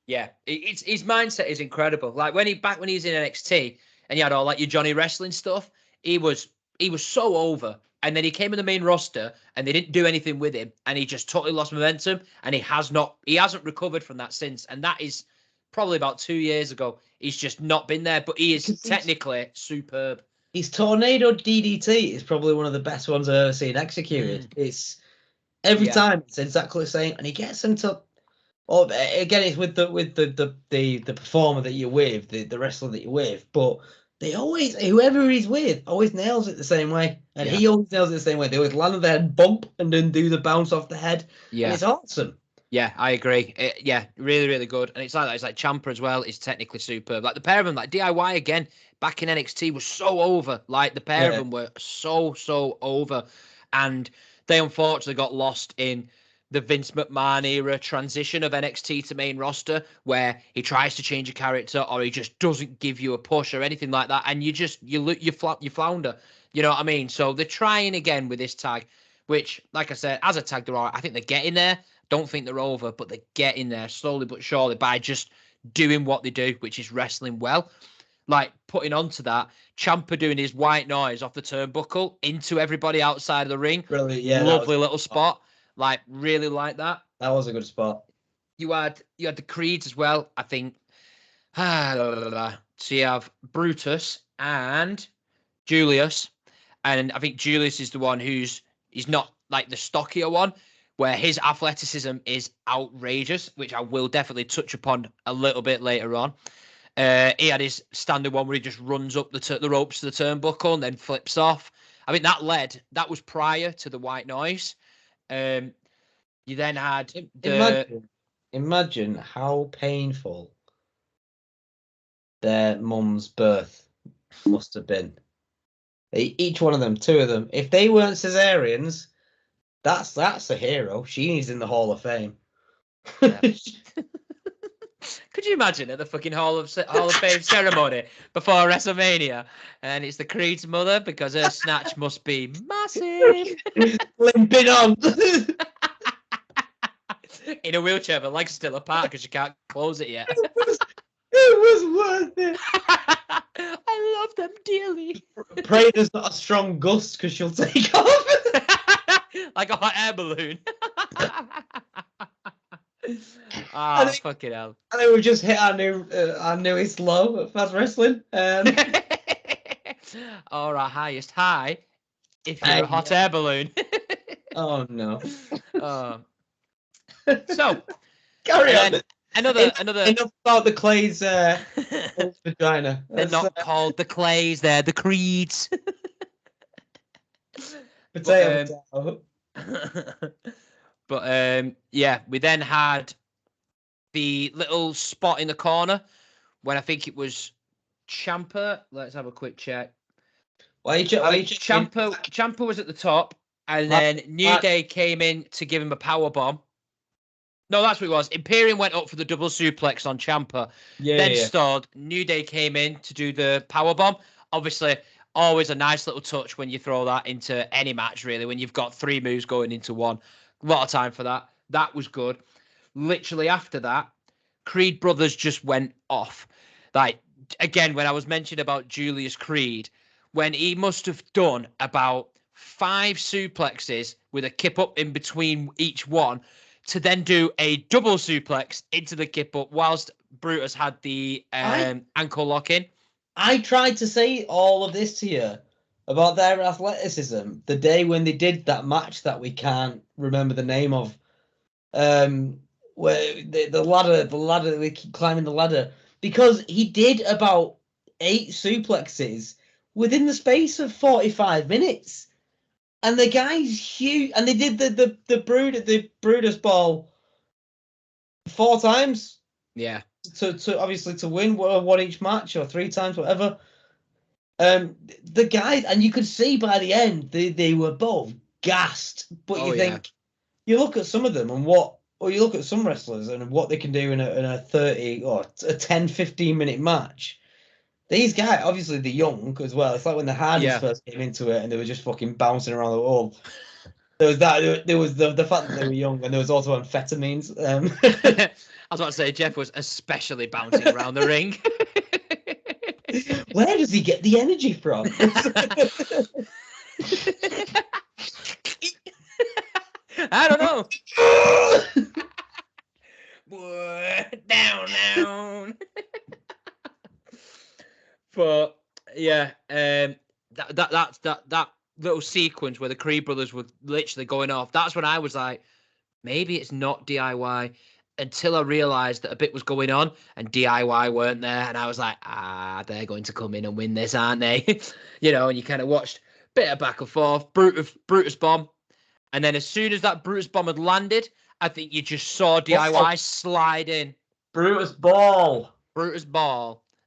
Speaker 1: Yeah, his mindset is incredible. Like when he's in NXT and he had all like your Johnny wrestling stuff, he was so over. And then he came in the main roster and they didn't do anything with him. And he just totally lost momentum. And he hasn't recovered from that since. And that is probably about 2 years ago. He's just not been there. But he is technically superb.
Speaker 2: his tornado DDT is probably one of the best ones I've ever seen executed. It's every time it's exactly the same, and he gets them to. Oh, again, it's with the performer that you're with, the wrestler that you're with, but they always, whoever he's with, always nails it the same way, and he always nails it the same way. They always land on their head, bump, and then do the bounce off the head, and it's awesome.
Speaker 1: Yeah, I agree. Really, really good. And it's like that. It's like Ciampa as well is technically superb. Like the pair of them, like DIY again, back in NXT was so over. Like the pair of them were so over, and they unfortunately got lost in the Vince McMahon era transition of NXT to main roster, where he tries to change a character or he just doesn't give you a push or anything like that, and you flounder. You know what I mean? So they're trying again with this tag, which, like I said, as a tag, I think they're getting there. Don't think they're over, but they're getting there slowly but surely by just doing what they do, which is wrestling well. Like putting onto that, Ciampa doing his white noise off the turnbuckle into everybody outside of the ring.
Speaker 2: Really, yeah,
Speaker 1: lovely little spot. Like really like that.
Speaker 2: That was a good spot.
Speaker 1: You had the Creeds as well. I think. So you have Brutus and Julius, and I think Julius is the one he's not like the stockier one, where his athleticism is outrageous, which I will definitely touch upon a little bit later on. He had his standard one where he just runs up the ropes to the turnbuckle and then flips off. I mean, that was prior to the white noise. You then had
Speaker 2: imagine how painful their mum's birth must have been. Each one of them, two of them. If they weren't cesareans, that's a hero. She's in the Hall of Fame.
Speaker 1: Yeah. Could you imagine at the fucking Hall of Fame ceremony before WrestleMania, and it's the Creed's mother because her snatch must be massive,
Speaker 2: limping on
Speaker 1: in a wheelchair, but legs still apart because she can't close it yet.
Speaker 2: It was worth it.
Speaker 1: I love them dearly.
Speaker 2: Pray there's not a strong gust because she'll take off
Speaker 1: like a hot air balloon. Fucking hell.
Speaker 2: I think we've just hit our newest low at Fast Wrestling.
Speaker 1: Or our highest high if you're a hot air balloon.
Speaker 2: Oh no.
Speaker 1: So
Speaker 2: carry on.
Speaker 1: Another
Speaker 2: enough about the Clay's vagina.
Speaker 1: They're not called the Clays, they're the Creeds.
Speaker 2: Potato.
Speaker 1: But yeah, we then had the little spot in the corner when I think it was Ciampa. Let's have a quick check. Ciampa was at the top, and then New Day came in to give him a power bomb. No, that's what it was. Imperium went up for the double suplex on Ciampa. Stalled. New Day came in to do the power bomb. Obviously, always a nice little touch when you throw that into any match, really, when you've got three moves going into one. A lot of time for that. That was good. Literally after that, Creed brothers just went off. Like, again, when I was mentioning about Julius Creed, when he must have done about 5 suplexes with a kip up in between each one, to then do a double suplex into the kip up whilst Brutus had the ankle lock in.
Speaker 2: I tried to say all of this to you about their athleticism the day when they did that match that we can't remember the name of. Where the ladder, they keep climbing the ladder. Because he did about 8 suplexes within the space of 45 minutes. And the guy's huge, and they did the Brutus ball 4 times.
Speaker 1: Yeah.
Speaker 2: To obviously to win one each match or 3 times, whatever. The guys, and you could see by the end they were both gassed. But you look at some of them and you look at some wrestlers and what they can do in a 30 or a 10-15 minute match. These guys, obviously, they're young as well. It's like when the Hardys first came into it and they were just fucking bouncing around the wall. There was that. There was the fact that they were young, and there was also amphetamines.
Speaker 1: I was about to say, Jeff was especially bouncing around the ring.
Speaker 2: Where does he get the energy from?
Speaker 1: I don't know. Down. But yeah, that little sequence where the Creed brothers were literally going off. That's when I was like, maybe it's not DIY. Until I realised that a bit was going on and DIY weren't there, and I was like, they're going to come in and win this, aren't they? And you kind of watched a bit of back and forth, Brutus bomb, and then as soon as that Brutus bomb had landed, I think you just saw DIY slide in.
Speaker 2: Brutus ball.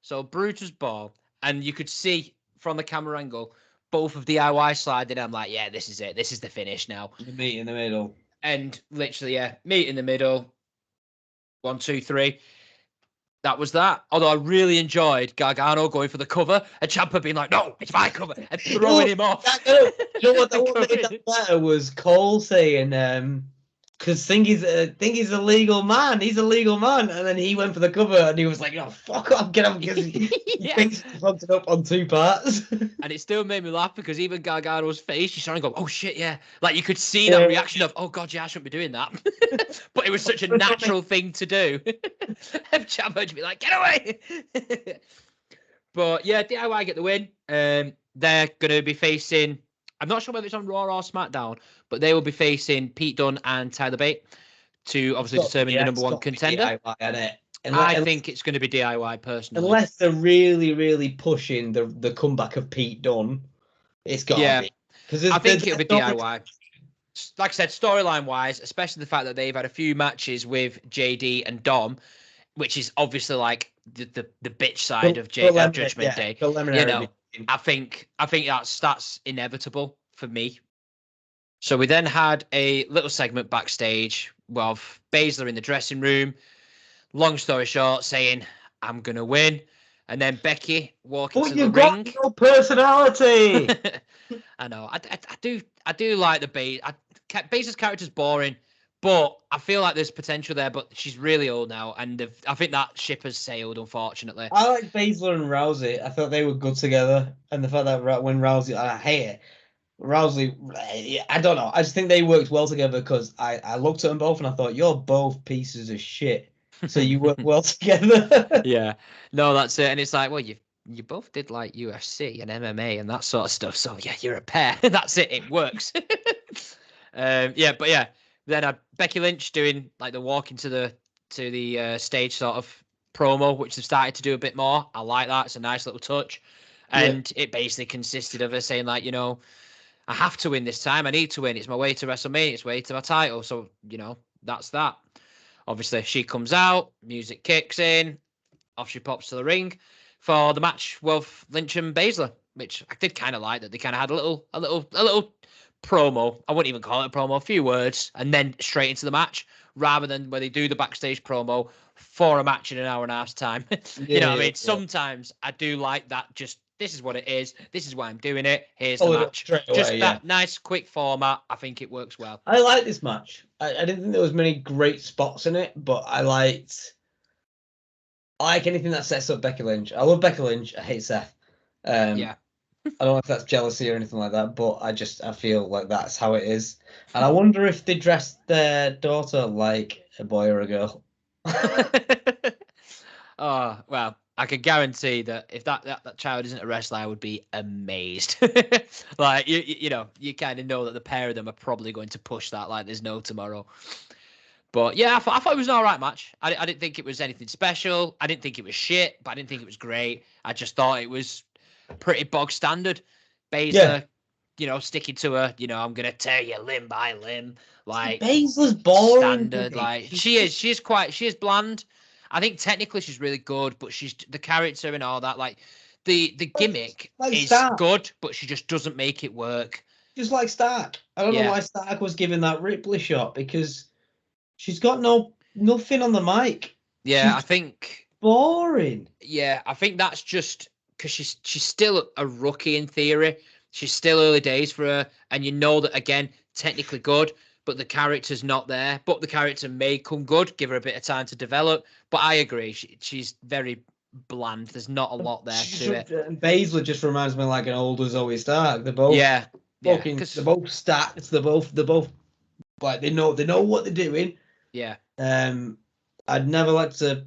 Speaker 1: So Brutus ball, and you could see from the camera angle both of DIY sliding. I'm like, yeah, this is it. This is the finish now.
Speaker 2: You meet in the middle.
Speaker 1: And literally, yeah, meet in the middle. 1, 2, 3. That was that. Although I really enjoyed Gargano going for the cover and Ciampa being like, no, it's my cover, and throwing him off.
Speaker 2: You know what? The one made that better was Cole saying, because Thingy's a legal man. He's a legal man. And then he went for the cover and he was like, oh, fuck off, get him, because he thinks he fucked it up on 2 parts.
Speaker 1: And it still made me laugh because even Gargano's face, he's trying to go, oh shit, yeah. Like you could see that reaction of, oh god, yeah, I shouldn't be doing that. But it was such a natural thing to do. And Ciampa would be like, get away. But yeah, DIY get the win. They're going to be facing, I'm not sure whether it's on Raw or SmackDown, but they will be facing Pete Dunne and Tyler Bate to obviously determine the number 1 contender. I think it's going to be DIY personally.
Speaker 2: Unless they're really, really pushing the comeback of Pete Dunne, it's got to be.
Speaker 1: I think it'll be DIY. Like I said, storyline-wise, especially the fact that they've had a few matches with JD and Dom, which is obviously like the bitch side of Judgment Day. I think that's inevitable for me. So we then had a little segment backstage of Baszler in the dressing room. Long story short, saying, I'm going to win. And then Becky walking to the ring.
Speaker 2: Got no personality.
Speaker 1: I know. I do like the Baszler's character's boring, but I feel like there's potential there, but she's really old now. And I think that ship has sailed, unfortunately.
Speaker 2: I like Baszler and Rousey. I thought they were good together. And the fact that when Rousey, I hate it. Rousey, I don't know. I just think they worked well together because I looked at them both and I thought, you're both pieces of shit. So you work well together.
Speaker 1: Yeah. No, that's it. And it's like, well, you both did like UFC and MMA and that sort of stuff. So yeah, you're a pair. That's it. It works. But then Becky Lynch doing like the walk into the stage sort of promo, which they've started to do a bit more. I like that. It's a nice little touch. And it basically consisted of her saying like, I have to win this time. I need to win. It's my way to WrestleMania. It's my way to my title. So, that's that. Obviously, she comes out. Music kicks in. Off she pops to the ring for the match with Lynch and Baszler, which I did kind of like that. They kind of had a little promo. I wouldn't even call it a promo. A few words, and then straight into the match, rather than where they do the backstage promo for a match in an hour and a half's time. You know what I mean? Sometimes I do like that. Just this is what it is. This is why I'm doing it. Here's the match. Just that nice, quick format. I think it works well.
Speaker 2: I like this match. I didn't think there was many great spots in it, but I like anything that sets up Becky Lynch. I love Becky Lynch. I hate Seth. I don't know if that's jealousy or anything like that, but I feel like that's how it is. And I wonder if they dressed their daughter like a boy or a girl.
Speaker 1: Oh, well, I can guarantee that if that child isn't a wrestler, I would be amazed. Like, you kind of know that the pair of them are probably going to push that like there's no tomorrow. But yeah, I thought it was an all right match. I didn't think it was anything special. I didn't think it was shit, but I didn't think it was great. I just thought it was pretty bog standard. Baszler, sticking to her, I'm going to tear you limb by limb. Like,
Speaker 2: Baszler's boring.
Speaker 1: Standard. Like, she is bland. I think technically she's really good, but she's the character and all that. Like, the gimmick is good, but she just doesn't make it work.
Speaker 2: Just like Stark. I don't know why Stark was given that Ripley shot, because she's got nothing on the mic.
Speaker 1: Yeah, I think
Speaker 2: boring.
Speaker 1: Yeah, I think that's just because she's still a rookie in theory. She's still early days for her, and that again, technically good, but the character's not there. But the character may come good. Give her a bit of time to develop. But I agree, she's very bland. There's not a lot there to it.
Speaker 2: And Baszler just reminds me like an older Zoe Stark. They're both they're both stacked. They're both like they know what they're doing.
Speaker 1: Yeah.
Speaker 2: I'd never like to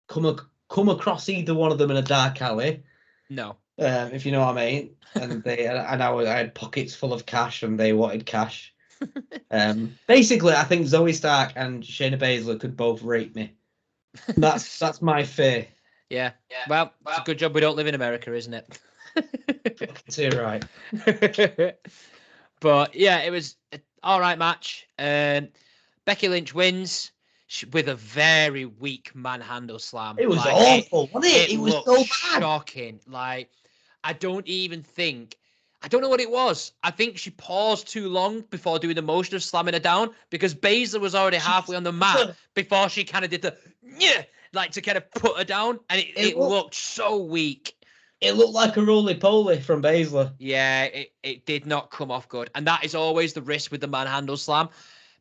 Speaker 2: come across either one of them in a dark alley.
Speaker 1: No.
Speaker 2: if you know what I mean. And I had pockets full of cash, and they wanted cash. Basically, I think Zoe Stark and Shayna Baszler could both rape me. That's my fear.
Speaker 1: Yeah. Well, it's a good job we don't live in America, isn't it?
Speaker 2: Too right.
Speaker 1: But yeah, it was an all right match. Becky Lynch wins with a very weak manhandle slam.
Speaker 2: It was awful, wasn't it?
Speaker 1: It
Speaker 2: was
Speaker 1: looked
Speaker 2: so bad.
Speaker 1: shocking. Like, I don't know what it was. I think she paused too long before doing the motion of slamming her down, because Baszler was already halfway on the mat before she kind of did the like to kind of put her down, and it looked so weak.
Speaker 2: It looked like a roly-poly from Baszler.
Speaker 1: Yeah, it did not come off good. And that is always the risk with the manhandle slam,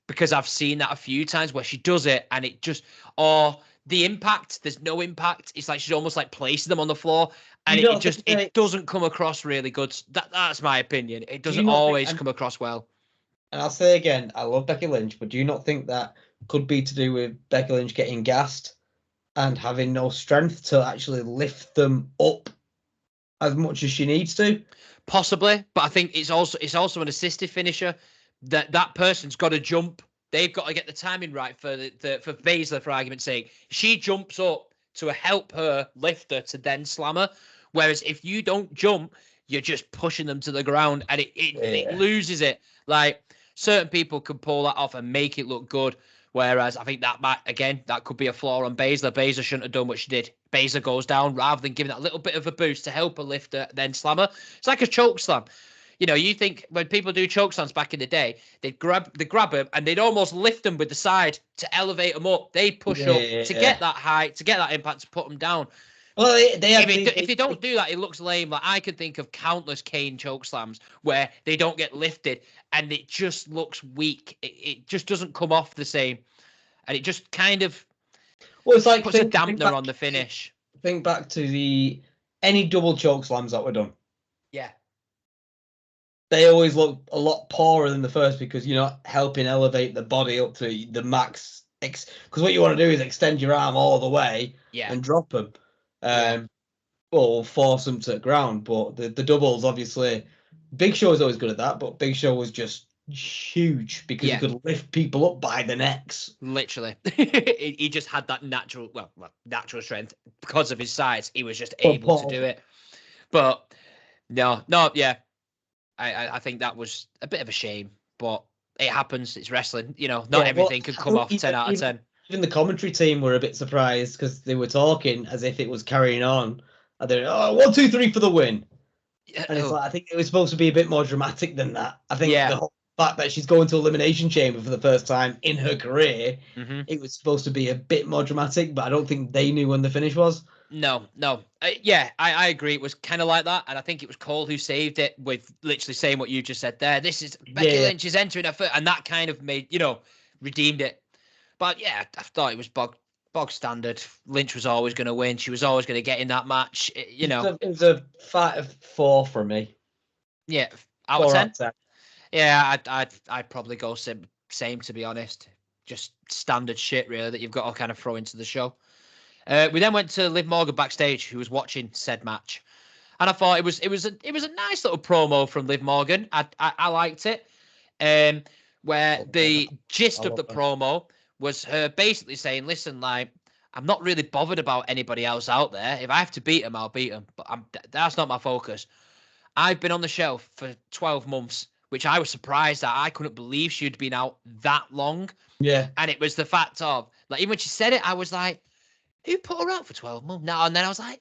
Speaker 1: because I've seen that a few times where she does it and it just, or the impact, there's no impact. It's like she's almost like placing them on the floor, and it doesn't come across really good. That's my opinion. It doesn't always come across well.
Speaker 2: And I'll say again, I love Becky Lynch, but do you not think that could be to do with Becky Lynch getting gassed and having no strength to actually lift them up as much as she needs to?
Speaker 1: Possibly, but I think it's also an assisted finisher. That person's got to jump. They've got to get the timing right for Baszler, for argument's sake. She jumps up to help her lift her to then slam her. Whereas if you don't jump, you're just pushing them to the ground, and it loses it. Like, certain people can pull that off and make it look good. Whereas I think that could be a flaw on Baszler. Baszler shouldn't have done what she did. Baszler goes down rather than giving that little bit of a boost to help her lift her, then slam her. It's like a choke slam. You know, you think when people do choke slams back in the day, they'd grab them and they'd almost lift them with the side to elevate them up. They'd push up to get that height, to get that impact, to put them down.
Speaker 2: Well, if
Speaker 1: they don't do that, it looks lame. Like, I can think of countless Kane choke slams where they don't get lifted and it just looks weak. It just doesn't come off the same, and it just kind of
Speaker 2: it's like
Speaker 1: puts a dampener on the finish.
Speaker 2: Think back to any double choke slams that were done.
Speaker 1: Yeah,
Speaker 2: they always look a lot poorer than the first, because you're not helping elevate the body up to the max. Because what you want to do is extend your arm all the way and drop them. Or force them to the ground. But the doubles, obviously, Big Show is always good at that, but Big Show was just huge because he could lift people up by the necks.
Speaker 1: Literally. He just had that natural strength because of his size. He was just able to do it. But no, yeah. I think that was a bit of a shame, but it happens. It's wrestling. You know, not everything can come off 10 out of 10.
Speaker 2: Even the commentary team were a bit surprised because they were talking as if it was carrying on. And they're, 1, 2, 3 for the win. And it's like, I think it was supposed to be a bit more dramatic than that. I think the whole fact that she's going to Elimination Chamber for the first time in her career, it was supposed to be a bit more dramatic, but I don't think they knew when the finish was.
Speaker 1: No. I agree. It was kind of like that. And I think it was Cole who saved it with literally saying what you just said there. This is Becky Lynch is entering her foot. And that kind of made, redeemed it. But yeah, I thought it was bog standard. Lynch was always going to win. She was always going to get in that match. It
Speaker 2: was a 4 for me.
Speaker 1: Yeah, out of 10. Yeah, I'd probably go same, to be honest. Just standard shit, really, that you've got to kind of throw into the show. We then went to Liv Morgan backstage, who was watching said match, and I thought it was a nice little promo from Liv Morgan. I liked it, where the gist of the promo was her basically saying, "Listen, like, I'm not really bothered about anybody else out there. If I have to beat them, I'll beat them. But that's not my focus. I've been on the shelf for 12 months." Which I was surprised at. I couldn't believe she'd been out that long.
Speaker 2: Yeah.
Speaker 1: And it was the fact of, like, even when she said it, I was like, who put her out for 12 months? Now, and then I was like,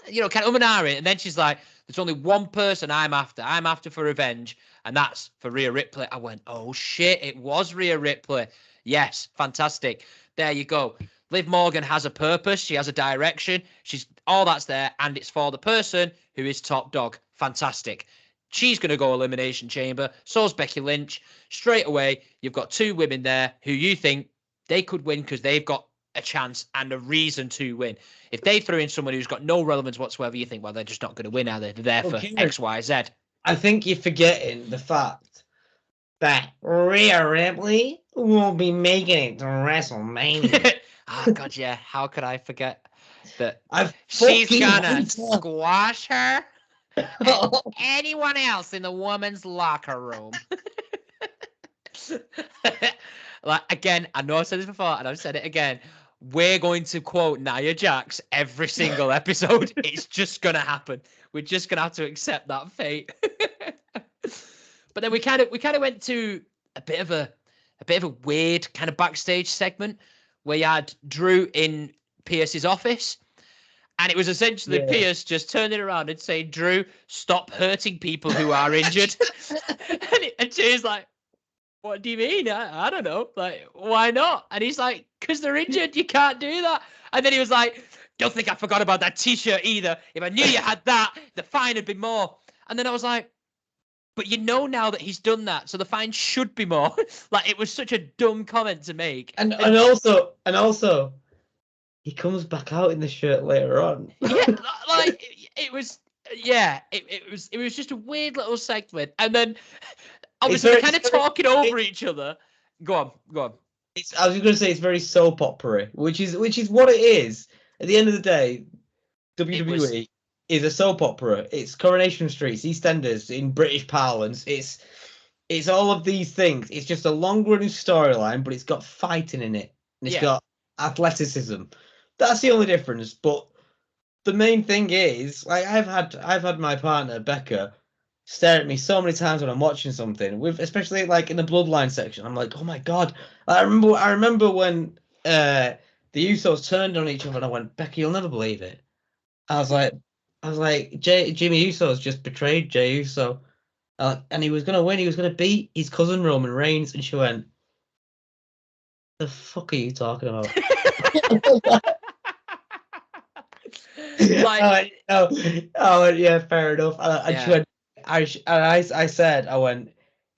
Speaker 1: kind of and and then she's like, there's only one person I'm after. I'm after for revenge, and that's for Rhea Ripley. I went, oh shit, it was Rhea Ripley. Yes, fantastic. There you go. Liv Morgan has a purpose. She has a direction. She's all that's there, and it's for the person who is top dog. Fantastic. She's going to go Elimination Chamber. So's Becky Lynch. Straight away, you've got two women there who you think they could win because they've got a chance and a reason to win. If they throw in someone who's got no relevance whatsoever, you think, well, they're just not going to win, are they? They're there for X, Y, Z.
Speaker 2: I think you're forgetting the fact that Rhea Ripley won't be making it to WrestleMania.
Speaker 1: Oh, God, yeah. How could I forget that she's going to squash her? Anyone else in the women's locker room? Like, again, I know I've said this before, and I've said it again. We're going to quote Nia Jax every single episode. It's just gonna happen. We're just gonna have to accept that fate. But then we kind of went to a bit of a weird kind of backstage segment where you had Drew in Pierce's office, and it was essentially Pierce just turning around and saying, "Drew, stop hurting people who are injured." and Jay's like, "What do you mean? I don't know. Like, why not?" And he's like, "Because they're injured. You can't do that." And then he was like, "Don't think I forgot about that T-shirt either. If I knew you had that, the fine would be more." And then I was like, "But you know now that he's done that, so the fine should be more." Like, it was such a dumb comment to make.
Speaker 2: And also, he comes back out in the shirt later on.
Speaker 1: Yeah, like it was. Yeah, it was just a weird little segment, and then obviously kind of talking over each other. Go on.
Speaker 2: I was going to say it's very soap opera, which is what it is. At the end of the day, WWE is a soap opera. It's Coronation Street, it's EastEnders in British parlance. It's all of these things. It's just a long-running storyline, but it's got fighting in it, and it's got athleticism. That's the only difference. But the main thing is, like, I've had my partner Becca stare at me so many times when I'm watching something, especially like in the Bloodline section. I'm like, oh my god! I remember when the Usos turned on each other, and I went, Becca, you'll never believe it. I was like, Jimmy Uso's just betrayed Jey Uso, and he was gonna win. He was gonna beat his cousin Roman Reigns, and she went, "The fuck are you talking about?"
Speaker 1: Like,
Speaker 2: oh, yeah, fair enough. I said,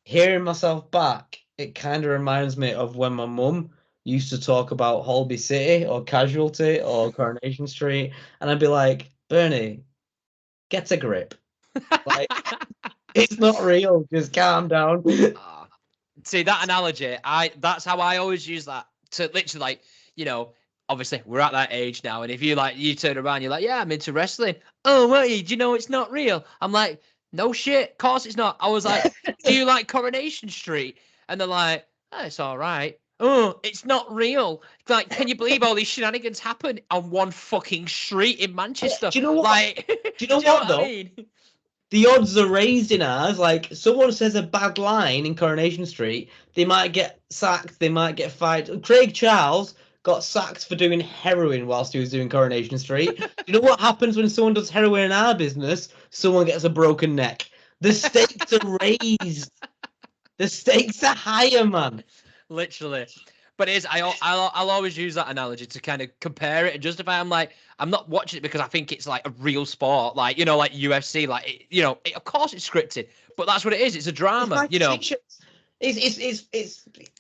Speaker 2: hearing myself back, it kind of reminds me of when my mum used to talk about Holby City or Casualty or Coronation Street, and I'd be like, Bernie, get a grip. Like, it's not real. Just calm down.
Speaker 1: See, that analogy, that's how I always use that to literally, like, you know, obviously we're at that age now, and if you turn around, you're like, yeah, I'm into wrestling. Oh, wait, do you know it's not real? I'm like, no shit, of course it's not. I was like, do you like Coronation Street? And they're like, oh, it's all right. Oh, it's not real. Like, can you believe all these shenanigans happen on one fucking street in Manchester?
Speaker 2: Do you know what?
Speaker 1: Like,
Speaker 2: do you know what though?
Speaker 1: I mean?
Speaker 2: The odds are raised in ours. Like, someone says a bad line in Coronation Street, they might get sacked, they might get fired. Craig Charles got sacked for doing heroin whilst he was doing Coronation Street. You know what happens when someone does heroin in our business? Someone gets a broken neck. The stakes are raised. The stakes are higher, man.
Speaker 1: Literally. But it is, I'll always use that analogy to kind of compare it and justify. I'm like, I'm not watching it because I think it's like a real sport, like, you know, like UFC, like, of course it's scripted, but that's what it is. It's a drama, you know.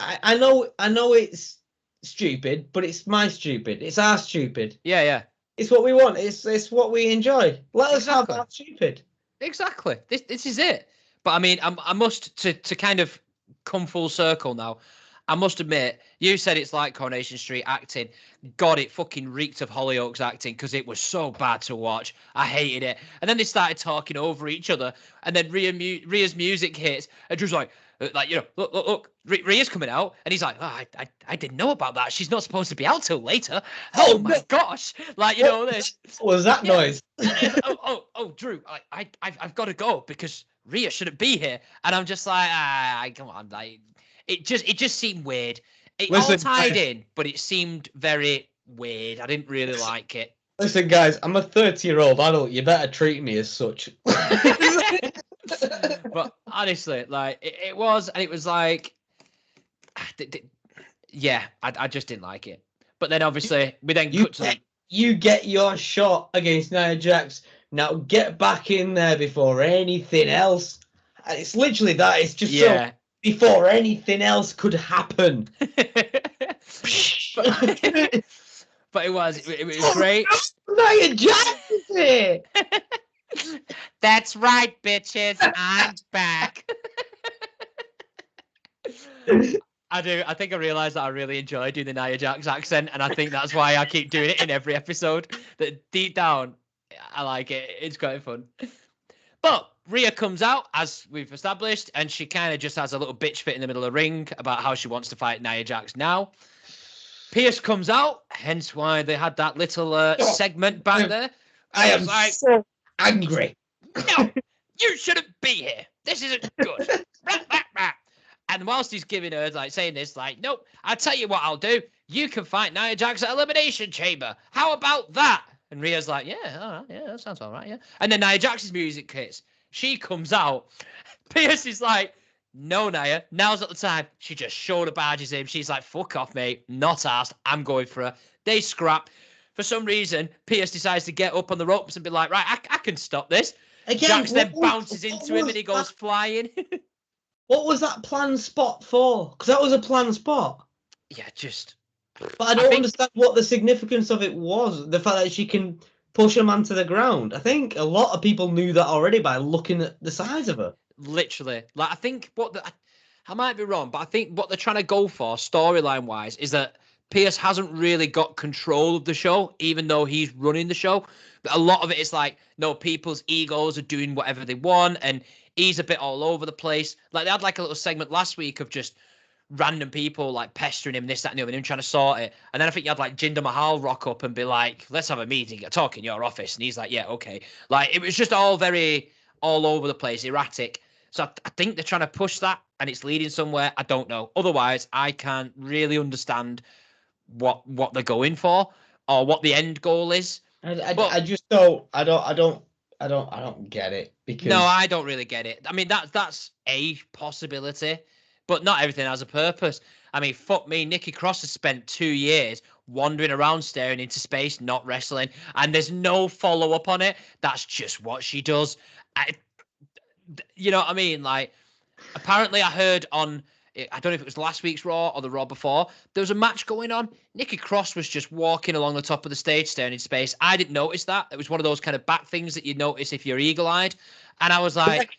Speaker 2: I know it's stupid, but it's my stupid. It's our stupid.
Speaker 1: Yeah.
Speaker 2: It's what we want. It's what we enjoy. Let us have our stupid.
Speaker 1: Exactly. This is it. But I mean, I must to kind of come full circle now. I must admit, you said it's like Coronation Street acting. God, it fucking reeked of Hollyoaks acting because it was so bad to watch. I hated it. And then they started talking over each other, and then Rhea's music hits, and Drew's like, you know, look, Rhea's coming out, and he's like, oh, I didn't know about that. She's not supposed to be out till later. Oh my gosh! Like, you know this.
Speaker 2: What was that noise?
Speaker 1: Oh, Drew, I've got to go because Rhea shouldn't be here, and I'm just like, come on, like. It just seemed weird. It all tied in, but it seemed very weird. I didn't really like it.
Speaker 2: Listen, guys, I'm a 30-year-old adult. You better treat me as such.
Speaker 1: But honestly, like, it was, and it was like, yeah, I just didn't like it. But then obviously, we then
Speaker 2: you get your shot against Nia Jax. Now get back in there before anything else. It's literally that. It's just so. Before anything else could happen.
Speaker 1: but it was great.
Speaker 2: Nia Jax is here.
Speaker 1: That's right, bitches. I'm back. I do. I think I realised that I really enjoy doing the Nia Jax accent, and I think that's why I keep doing it in every episode. That deep down, I like it. It's quite fun. But Rhea comes out, as we've established, and she kind of just has a little bitch fit in the middle of the ring about how she wants to fight Nia Jax now. Pierce comes out, hence why they had that little segment back there.
Speaker 2: I am so angry.
Speaker 1: No, you shouldn't be here. This isn't good. And whilst he's giving her, like, saying this, like, nope, I'll tell you what I'll do. You can fight Nia Jax at Elimination Chamber. How about that? And Rhea's like, yeah, all right, yeah, that sounds all right, yeah. And then Nia Jax's music hits. She comes out. Pierce is like, no, Nia, now's not the time. She just shoulder barges him. She's like, fuck off, mate. Not asked. I'm going for her. They scrap. For some reason, Pierce decides to get up on the ropes and be like, right, I can stop this. Again, Jax then bounces into him and he goes flying.
Speaker 2: What was that planned spot for? Because that was a planned spot.
Speaker 1: Yeah, just...
Speaker 2: But I don't understand what the significance of it was. The fact that she can push a man to the ground. I think a lot of people knew that already by looking at the size of her.
Speaker 1: Literally. Like, I think I might be wrong, but I think what they're trying to go for, storyline-wise, is that Pierce hasn't really got control of the show, even though he's running the show. But a lot of it is like, no, people's egos are doing whatever they want, and he's a bit all over the place. Like, they had like a little segment last week of just random people like pestering him, this, that, and the other, and him trying to sort it. And then I think you had like Jinder Mahal rock up and be like, let's have a meeting, get talk in your office. And he's like, yeah, okay. Like, it was just all very all over the place, erratic. So I think they're trying to push that and it's leading somewhere. I don't know. Otherwise, I can't really understand what they're going for or what the end goal is.
Speaker 2: I just don't. I don't get it. Because
Speaker 1: no, I don't really get it. I mean, that's a possibility, but not everything has a purpose. I mean, fuck me, Nikki Cross has spent 2 years wandering around staring into space, not wrestling, and there's no follow-up on it. That's just what she does. You know what I mean? Like, apparently I heard on, I don't know if it was last week's Raw or the Raw before, there was a match going on. Nikki Cross was just walking along the top of the stage staring in space. I didn't notice that. It was one of those kind of back things that you notice if you're eagle-eyed. And I was like,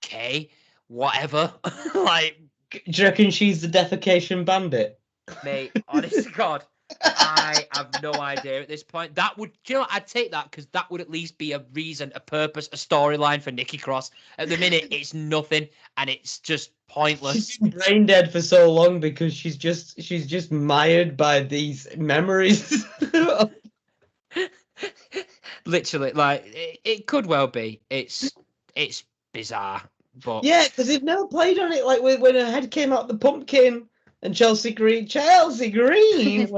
Speaker 1: okay, whatever. Like,
Speaker 2: do you reckon she's the defecation bandit?
Speaker 1: Mate, honest to God, I have no idea at this point. That would, you know what, I'd take that because that would at least be a reason, a purpose, a storyline for Nikki Cross. At the minute, it's nothing and it's just pointless.
Speaker 2: She's been brain dead for so long because she's just mired by these memories.
Speaker 1: Literally, like it could well be. It's bizarre, but
Speaker 2: yeah, because they've never played on it. Like when her head came out the pumpkin. And Chelsea Green. Chelsea Green.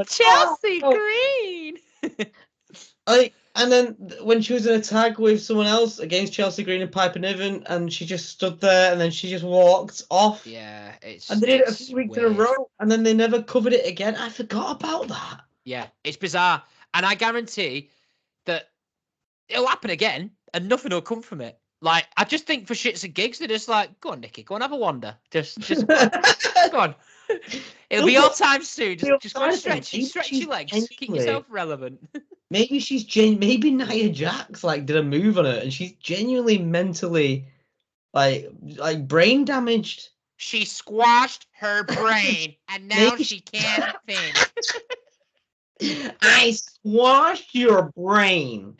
Speaker 2: Like, and then when she was in a tag with someone else against Chelsea Green and Piper Niven, and she just stood there, and then she just walked off.
Speaker 1: Yeah, it's.
Speaker 2: And they did it a few weeks in a row, and then they never covered it again. I forgot about that.
Speaker 1: Yeah, it's bizarre, and I guarantee that it'll happen again, and nothing will come from it. Like, I just think for shits and gigs, they're just like, go on, Nikki, go and have a wander. Just go on. It'll be your time soon. Just go and stretch your legs. Keep yourself relevant.
Speaker 2: Maybe maybe Nia Jax like did a move on her, and she's genuinely mentally like brain damaged.
Speaker 1: She squashed her brain, and now she can't think.
Speaker 2: I squashed your brain.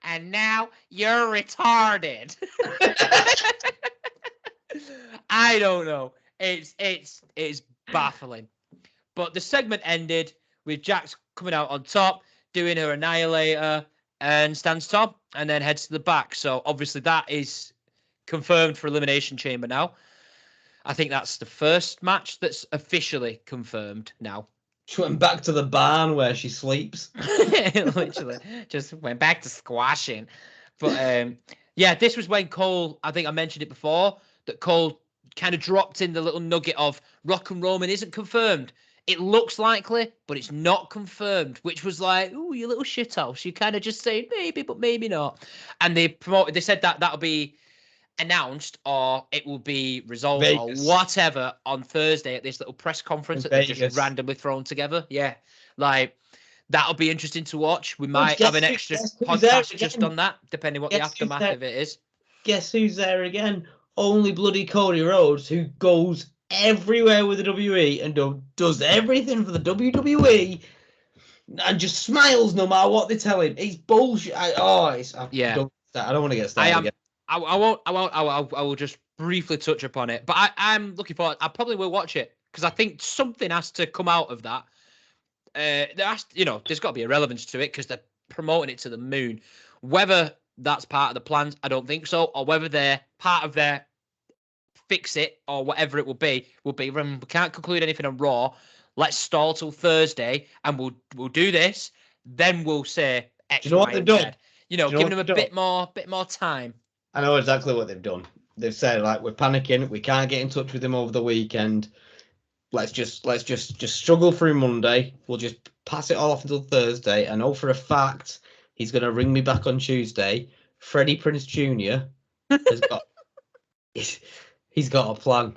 Speaker 1: And now you're retarded. I don't know. It's baffling. But the segment ended with Jax coming out on top, doing her annihilator, and stands top, and then heads to the back. So obviously that is confirmed for Elimination Chamber now. I think that's the first match that's officially confirmed now.
Speaker 2: She went back to the barn where she sleeps.
Speaker 1: Literally, just went back to squashing. But yeah, this was when Cole, I think I mentioned it before, that Cole kind of dropped in the little nugget of Rock and Roman isn't confirmed. It looks likely, but it's not confirmed, which was like, ooh, you little shithouse. You kind of just say maybe, but maybe not. And they said that that'll be announced or it will be resolved Vegas. Or whatever on Thursday at this little press conference that they've just randomly thrown together. Yeah, like that'll be interesting to watch. We might have an extra podcast just on that, depending what the aftermath of it is.
Speaker 2: Guess who's there again? Only bloody Cody Rhodes, who goes everywhere with the WWE and does everything for the WWE and just smiles no matter what they tell him. He's bullshit. I don't want to get started again.
Speaker 1: I won't. I will just briefly touch upon it. But I'm looking forward. I probably will watch it because I think something has to come out of that. There's got to be a relevance to it because they're promoting it to the moon. Whether that's part of the plans, I don't think so, or whether they're part of their fix it or whatever it will be. We can't conclude anything on Raw. Let's stall till Thursday, and we'll do this. Then we'll say X,
Speaker 2: do you know what they've done?
Speaker 1: Giving them a bit more time.
Speaker 2: I know exactly what they've done. They've said, like, we're panicking. We can't get in touch with him over the weekend. Let's just struggle through Monday. We'll just pass it all off until Thursday. I know for a fact he's going to ring me back on Tuesday. Freddie Prinze Jr. has got he's got a plan.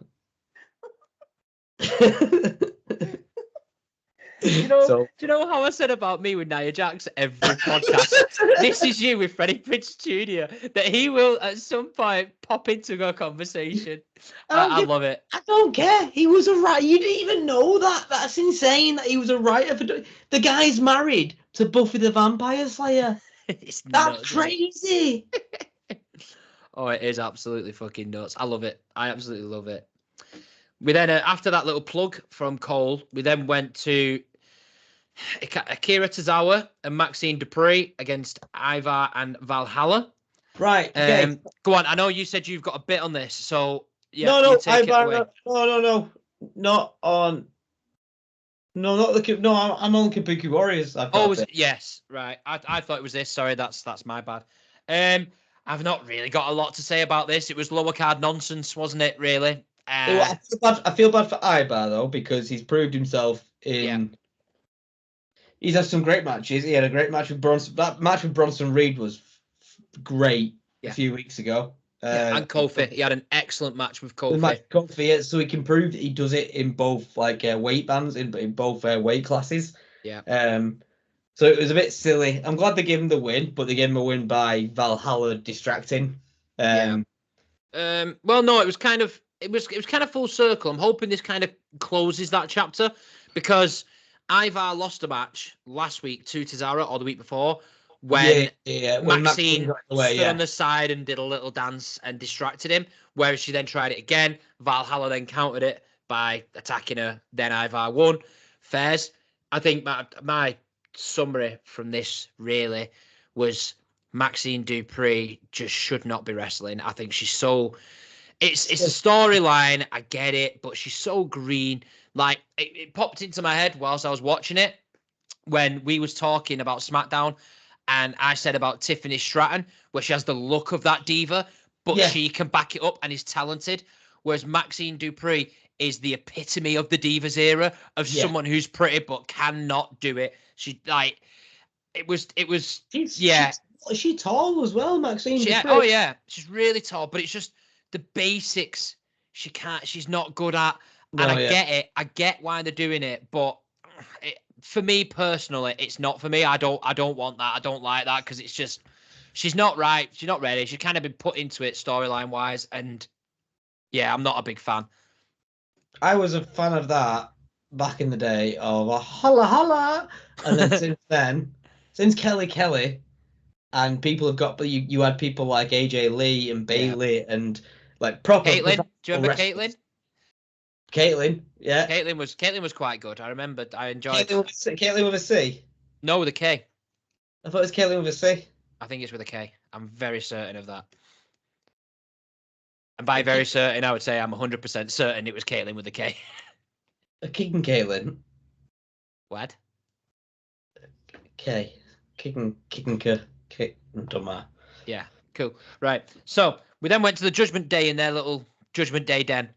Speaker 1: Do you know how I said about me with Nia Jax every podcast? This is you with Freddie Prinze Jr. That he will at some point pop into a conversation. I love it.
Speaker 2: I don't care. He was a writer. You didn't even know that. That's insane that he was a writer. The guy's married to Buffy the Vampire Slayer. That's nuts, crazy.
Speaker 1: Oh, it is absolutely fucking nuts. I love it. I absolutely love it. We then, after that little plug from Cole, we then went to Akira Tozawa and Maxine Dupree against Ivar and Valhalla.
Speaker 2: Right. Okay.
Speaker 1: Go on. I know you said you've got a bit on this, so yeah.
Speaker 2: No, Ivar. No. Not on. No, not the. No, I'm on Kabuki Warriors.
Speaker 1: Yes. Right. I thought it was this. Sorry, that's my bad. I've not really got a lot to say about this. It was lower card nonsense, wasn't it? Really.
Speaker 2: I feel bad for Ivar though because he's proved himself in. Yeah. He's had some great matches. He had a great match with Bronson. That match with Bronson Reed was great a few weeks ago.
Speaker 1: And Kofi, he had an excellent match with Kofi.
Speaker 2: Kofi, so he can prove that he does it in both weight bands, in both weight classes.
Speaker 1: Yeah.
Speaker 2: So it was a bit silly. I'm glad they gave him the win, but they gave him a win by Valhalla distracting.
Speaker 1: Well, no, it was kind of full circle. I'm hoping this kind of closes that chapter because Ivar lost a match last week to Tozawa or the week before when Maxine stood on the side and did a little dance and distracted him, whereas she then tried it again. Valhalla then countered it by attacking her. Then Ivar won. Fairs. I think my summary from this really was Maxine Dupree just should not be wrestling. I think she's so... It's a storyline, I get it, but she's so green. Like, it popped into my head whilst I was watching it when we was talking about SmackDown, and I said about Tiffany Stratton, where she has the look of that diva, but she can back it up and is talented, whereas Maxine Dupree is the epitome of the Divas era of someone who's pretty but cannot do it. She, like, it was.
Speaker 2: She's tall as well, Maxine Dupree.
Speaker 1: Oh, yeah. She's really tall, but it's just the basics she's not good at. And I get it. I get why they're doing it, but for me personally, it's not for me. I don't want that. I don't like that because it's just she's not right. She's not ready. She's kind of been put into it storyline wise, and yeah, I'm not a big fan.
Speaker 2: I was a fan of that back in the day of a holla holla, and then since Kelly, and people have got you had people like AJ Lee and Bailey and like proper.
Speaker 1: Caitlyn, do you remember Caitlyn?
Speaker 2: Caitlyn, yeah.
Speaker 1: Caitlyn was quite good. I remember. I enjoyed.
Speaker 2: Caitlyn with a C.
Speaker 1: No, with a K.
Speaker 2: I thought it was Caitlyn with a C.
Speaker 1: I think it's with a K. I'm very certain of that. And by very certain, I would say I'm 100% certain it was Caitlyn with a K.
Speaker 2: A kicking Caitlyn.
Speaker 1: What?
Speaker 2: K. Kicking K. Don't matter.
Speaker 1: Yeah, cool. Right. So we then went to the Judgment Day in their little Judgment Day den.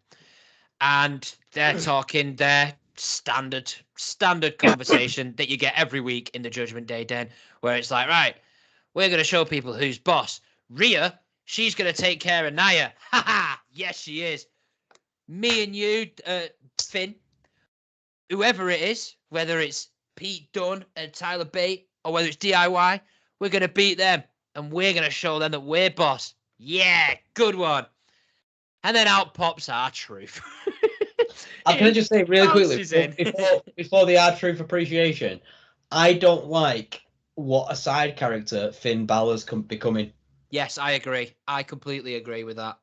Speaker 1: And they're talking their standard conversation that you get every week in the Judgment Day den, where it's like, right, we're going to show people who's boss. Rhea, she's going to take care of Nia. Ha ha! Yes, she is. Me and you, Finn, whoever it is, whether it's Pete Dunne and Tyler Bate, or whether it's DIY, we're going to beat them, and we're going to show them that we're boss. Yeah, good one. And then out pops R-Truth.
Speaker 2: I'm going to just say really quickly, before the R-Truth appreciation, I don't like what a side character Finn Balor's becoming.
Speaker 1: Yes, I agree. I completely agree with that.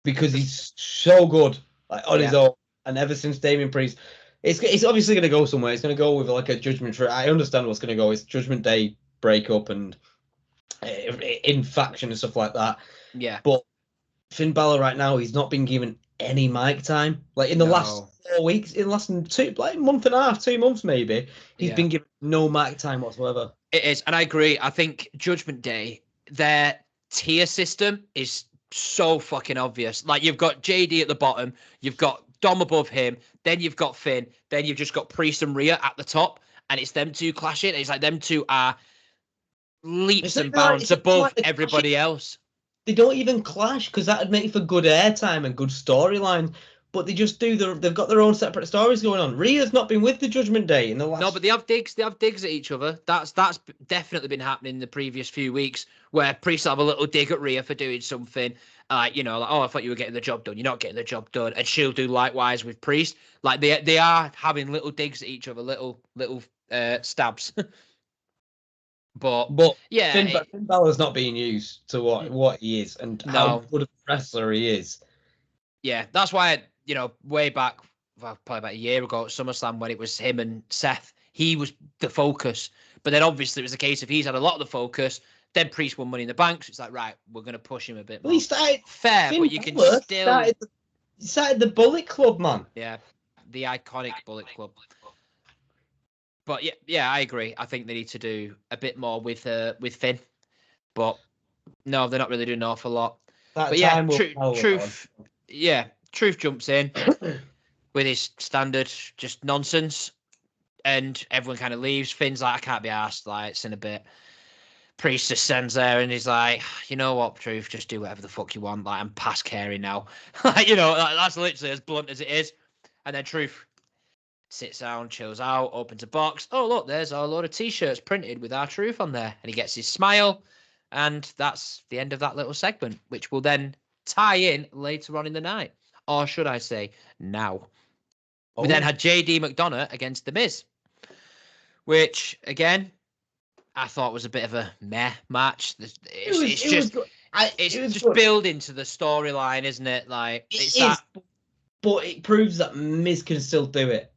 Speaker 2: Because he's so good on his
Speaker 1: Yeah.
Speaker 2: own. And ever since Damien Priest, it's obviously going to go somewhere. It's going to go with like a Judgment. I understand what's going to go. It's Judgment Day breakup and in faction and stuff like that.
Speaker 1: Yeah.
Speaker 2: But Finn Balor right now, he's not been given any mic time. Like in the last 4 weeks, in the last month and a half, 2 months maybe, he's been given no mic time whatsoever.
Speaker 1: It is, and I agree. I think Judgment Day, their tier system is so fucking obvious. Like you've got JD at the bottom, you've got Dom above him, then you've got Finn, then you've just got Priest and Rhea at the top, and it's them two clashing. It's like them two are leaps and bounds above everybody else.
Speaker 2: They don't even clash because that would make for good airtime and good storylines. But they just do they've got their own separate stories going on. Rhea's not been with the Judgment Day in the last.
Speaker 1: No, but they have digs. They have digs at each other. That's definitely been happening in the previous few weeks, where Priest have a little dig at Rhea for doing something. Like oh, I thought you were getting the job done. You're not getting the job done, and she'll do likewise with Priest. Like they are having little digs at each other, little stabs. But yeah,
Speaker 2: Finn Balor's not being used to what he is and how good a wrestler he is.
Speaker 1: Yeah, that's why way back, probably about a year ago at SummerSlam, when it was him and Seth, he was the focus. But then obviously it was a case of he's had a lot of the focus. Then Priest won Money in the Bank, so it's like, right, we're going to push him a bit more.
Speaker 2: Well, he started
Speaker 1: fair,
Speaker 2: Finn
Speaker 1: but you can
Speaker 2: Balor
Speaker 1: still
Speaker 2: started the Bullet Club, man.
Speaker 1: Yeah, the iconic Bullet Club. But yeah, I agree. I think they need to do a bit more with Finn. But no, they're not really doing an awful lot. But yeah, Truth jumps in with his standard just nonsense, and everyone kind of leaves. Finn's like, I can't be arsed, like it's in a bit. Priest just stands there and he's like, you know what, Truth, just do whatever the fuck you want. Like I'm past caring now. Like, that's literally as blunt as it is. And then Truth sits down, chills out, opens a box. Oh look, there's a load of t-shirts printed with our Truth on there, and he gets his smile. And that's the end of that little segment, which will then tie in later on in the night. Or should I say, now. We then had JD McDonough against The Miz, which, again, I thought was a bit of a meh match. It's just building to the storyline, isn't it? Like
Speaker 2: but it proves that Miz can still do it.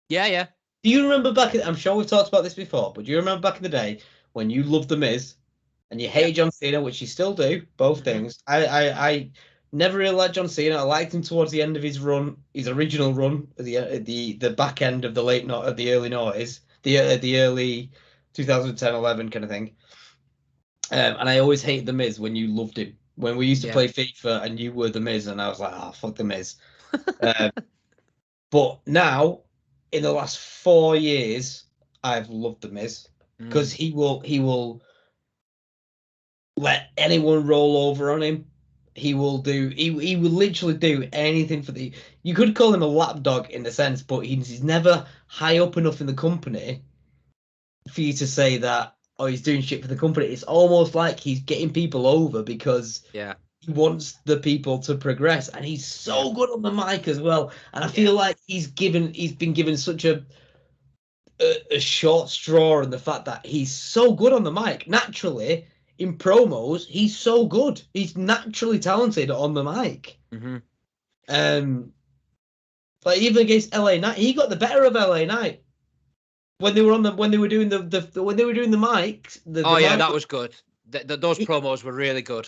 Speaker 1: Yeah.
Speaker 2: Do you remember I'm sure we've talked about this before, but do you remember back in the day when you loved The Miz? And you hate John Cena, which you still do, both things. I never really liked John Cena. I liked him towards the end of his run, his original run, the back end of the the early noughties, the early 2010-11 kind of thing. And I always hated The Miz when you loved him. When we used to play FIFA and you were The Miz, and I was like, oh, fuck The Miz. But now, in the last 4 years, I've loved The Miz because he will let anyone roll over on him. He will literally do anything for you could call him a lapdog in a sense, but he's never high up enough in the company for you to say that, oh, he's doing shit for the company. It's almost like he's getting people over because he wants the people to progress, and he's so good on the mic as well. And I feel like he's been given such a short straw in the fact that he's so good on the mic naturally. In promos, he's so good. He's naturally talented on the mic. Like even against LA Knight, he got the better of LA Knight when they were doing the mics.
Speaker 1: That was good. Those promos were really good.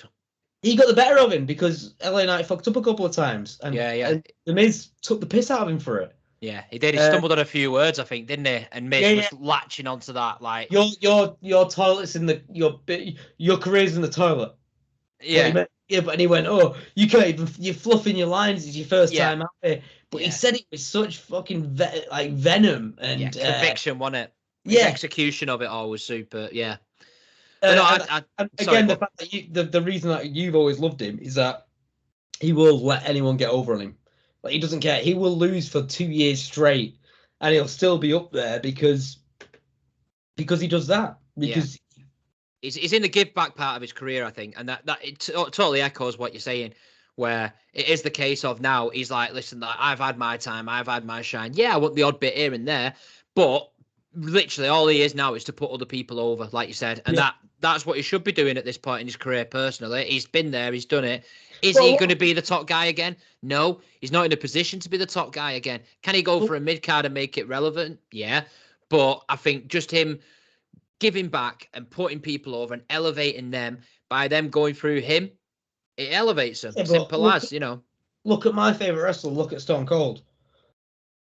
Speaker 2: He got the better of him because LA Knight fucked up a couple of times, and and The Miz took the piss out of him for it.
Speaker 1: Yeah, he did. He stumbled on a few words, I think, didn't he? And Miz was latching onto that, like
Speaker 2: your toilet's in your career's in the toilet.
Speaker 1: Yeah,
Speaker 2: but he went, oh, you can't even, you're fluffing your lines. It's your first time out here. But he said it with such fucking venom and
Speaker 1: conviction, wasn't it? His execution of it all was super. Yeah. The
Speaker 2: fact that the reason that you've always loved him is that he will let anyone get over on him. Like he doesn't care. He will lose for 2 years straight, and he'll still be up there because he does that. Because
Speaker 1: he's in the give back part of his career, I think, and that it totally echoes what you're saying. Where it is the case of now, he's like, listen, I've had my time, I've had my shine. Yeah, I want the odd bit here and there, but literally all he is now is to put other people over, like you said, and that's what he should be doing at this point in his career. Personally, he's been there, he's done it. Is he going to be the top guy again? No, he's not in a position to be the top guy again. Can he go for a mid card and make it relevant? Yeah, but I think just him giving back and putting people over and elevating them by them going through him, it elevates them. Simple as, you know.
Speaker 2: Look at my favorite wrestler. Look at Stone Cold.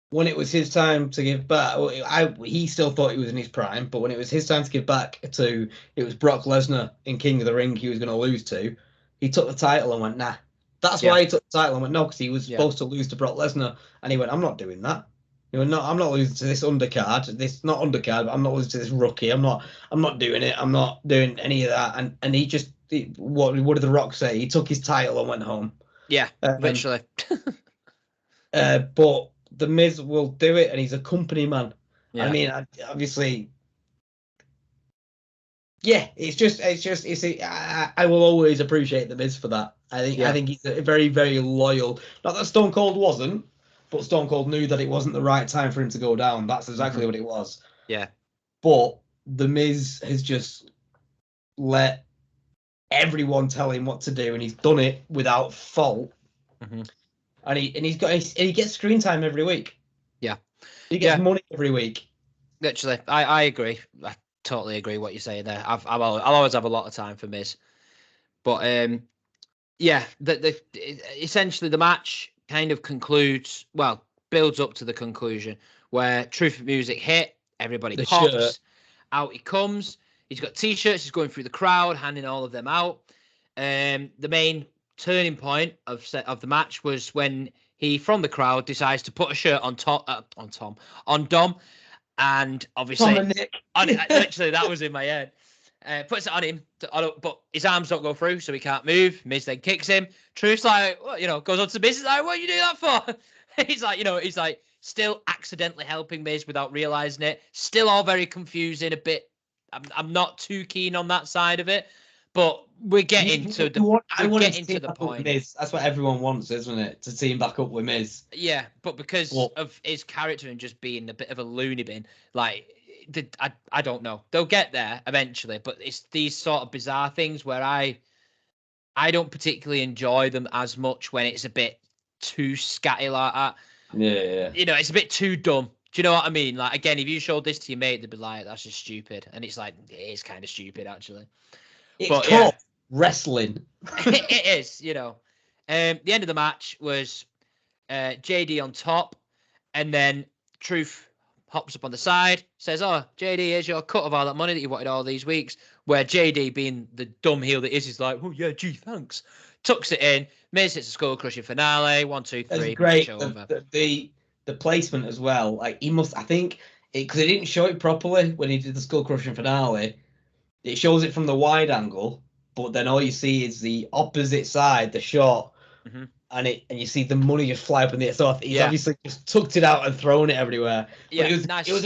Speaker 2: When it was his time to give back, he still thought he was in his prime, but when it was his time to give back it was Brock Lesnar in King of the Ring he was going to lose to, he took the title and went, nah. That's why he took the title and went, no, because he was supposed to lose to Brock Lesnar. And he went, I'm not doing that. He went, no, I'm not losing to this undercard. This not undercard, but I'm not losing to this rookie. I'm not doing it. I'm not doing any of that. And he just, what did The Rock say? He took his title and went home.
Speaker 1: Yeah, literally.
Speaker 2: But The Miz will do it, and he's a company man. Yeah. I mean, obviously, I will always appreciate The Miz for that. I think he's a very, very loyal. Not that Stone Cold wasn't, but Stone Cold knew that it wasn't the right time for him to go down. That's exactly what it was.
Speaker 1: Yeah.
Speaker 2: But The Miz has just let everyone tell him what to do, and he's done it without fault. Mm-hmm. And he gets screen time every week.
Speaker 1: Yeah,
Speaker 2: he gets money every week.
Speaker 1: Literally, I agree. I totally agree what you're saying there. I'll always have a lot of time for Miz, but essentially the match kind of builds up to the conclusion where Truth Music hit. Everybody pops. Shirt. Out he comes. He's got t-shirts. He's going through the crowd, handing all of them out. The main turning point of the match was when he, from the crowd, decides to put a shirt on Dom, and obviously
Speaker 2: Tom and Nick.
Speaker 1: Literally that was in my head. Puts it on him, but his arms don't go through, so he can't move. Miz then kicks him. Truth's like, goes on to Miz. He's like, what are you doing that for? He's like still accidentally helping Miz without realizing it. Still all very confusing. A bit. I'm not too keen on that side of it. But we're getting to the point.
Speaker 2: Miz. That's what everyone wants, isn't it? To see him back up with Miz.
Speaker 1: Yeah, but because of his character and just being a bit of a loony bin, like I don't know. They'll get there eventually, but it's these sort of bizarre things where I don't particularly enjoy them as much when it's a bit too scatty like that.
Speaker 2: Yeah.
Speaker 1: It's a bit too dumb. Do you know what I mean? Like, again, if you showed this to your mate, they'd be like, that's just stupid. And it's like, it is kind of stupid, actually.
Speaker 2: It's called wrestling.
Speaker 1: It is, The end of the match was JD on top, and then Truth hops up on the side, says, oh, JD, here's your cut of all that money that you wanted all these weeks. Where JD, being the dumb heel that is like, oh, yeah, gee, thanks. Tucks it in. Miz hits a skull-crushing finale. 1, 2, 3.
Speaker 2: That's great. The placement as well. Like, he must, I think, because they didn't show it properly when he did the skull-crushing finale. It shows it from the wide angle, but then all you see is the opposite side, the shot, and you see the money just fly up in the air. So he's obviously just tucked it out and thrown it everywhere. But it was nice. It was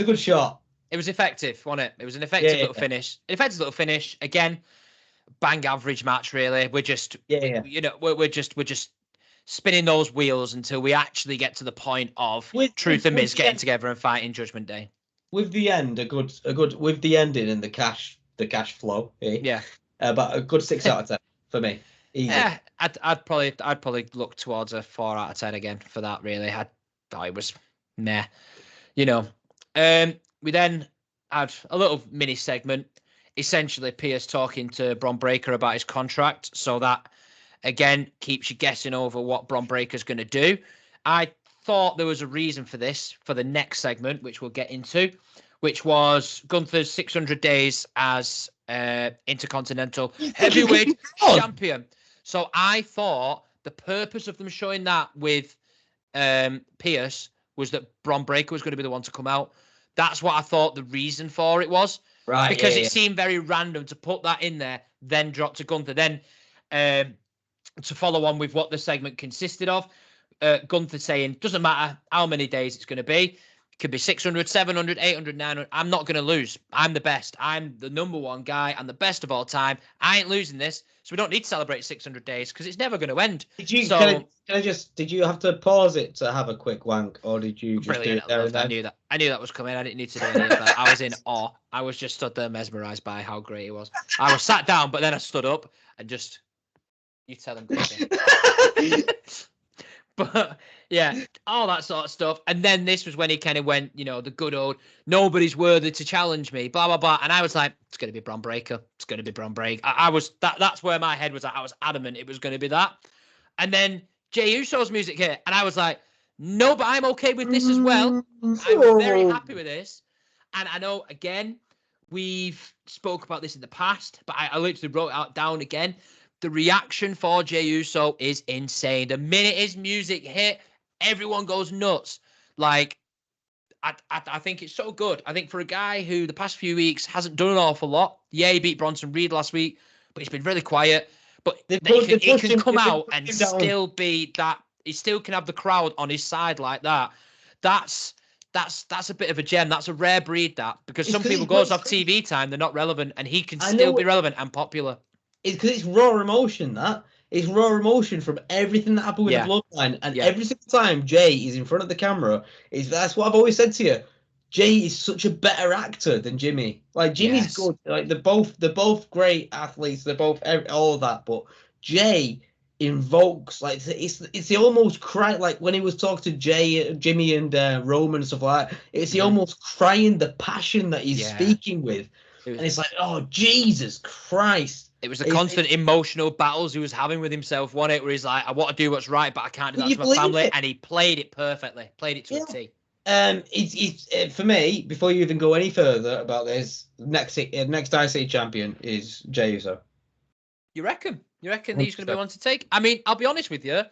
Speaker 2: a good shot.
Speaker 1: It was effective, wasn't it? It was an effective little finish. An effective little finish. Again, bang average match. Really, we're just we're just spinning those wheels until we actually get to the point of Truth and Miz getting together and fighting Judgment Day.
Speaker 2: With the end, a good with the ending and the cash flow. But a good 6 out of 10 for me. Easy.
Speaker 1: Yeah, I'd probably look towards a 4 out of 10 again for that. Really, I thought it was meh. We then had a little mini segment, essentially Pierce talking to Bron Breakker about his contract, so that again keeps you guessing over what Bron Breakker's going to do. I thought there was a reason for this for the next segment, which we'll get into, which was Gunther's 600 days as Intercontinental Heavyweight Champion. So I thought the purpose of them showing that with Pierce was that Bron Breakker was going to be the one to come out. That's what I thought the reason for it was.
Speaker 2: Right.
Speaker 1: Because it seemed very random to put that in there, then drop to Gunther. Then to follow on with what the segment consisted of, Gunther saying, doesn't matter how many days it's going to be. Could be 600, 700, 800, 900. I'm not going to lose. I'm the best. I'm the number one guy. I'm the best of all time. I ain't losing this. So we don't need to celebrate 600 days because it's never going to end.
Speaker 2: Can I just, did you have to pause it to have a quick wank, or did you just do it there and then?
Speaker 1: I knew that was coming. I didn't need to do any of that. I was in awe. I was just stood there mesmerized by how great it was. I was sat down, but then I stood up and just, you tell them. But yeah, all that sort of stuff. And then this was when he kind of went, the good old, nobody's worthy to challenge me, blah, blah, blah. And I was like, it's going to be Bron Breakker. It's going to be Bron Breakker. That's where my head was at. I was adamant it was going to be that. And then Jey Uso's music hit. And I was like, no, but I'm okay with this as well. I'm very happy with this. And I know, again, we've spoke about this in the past, but I literally wrote it down again. The reaction for Jey Uso is insane. The minute his music hit, everyone goes nuts. Like, I think it's so good. I think for a guy who the past few weeks hasn't done an awful lot. Yeah, he beat Bronson Reed last week, but he's been really quiet. But he can come out and still be that. He still can have the crowd on his side like that. That's a bit of a gem. That's a rare breed, that, because some people goes off TV time, they're not relevant, and he can still be relevant and popular.
Speaker 2: It's because it's raw emotion. It's raw emotion from everything that happened with the Bloodline, and every single time Jey is in front of the camera, that's what I've always said to you. Jey is such a better actor than Jimmy. Like, Jimmy's good. Like, they're both great athletes. They're both all of that, but Jey invokes, like, it's the almost cry, like when he was talking to Jimmy and Roman and stuff like that. It's the almost crying, the passion that he's speaking with, and it's like, oh Jesus Christ.
Speaker 1: It was the constant emotional battles he was having with himself, wasn't it? Where he's like, I want to do what's right, but I can't do that to my family. And he played it perfectly. Played it to a T.
Speaker 2: It's for me, before you even go any further about this, next IC champion is Jey Uso.
Speaker 1: You reckon? He's going to be one to take? I mean, I'll be honest with you.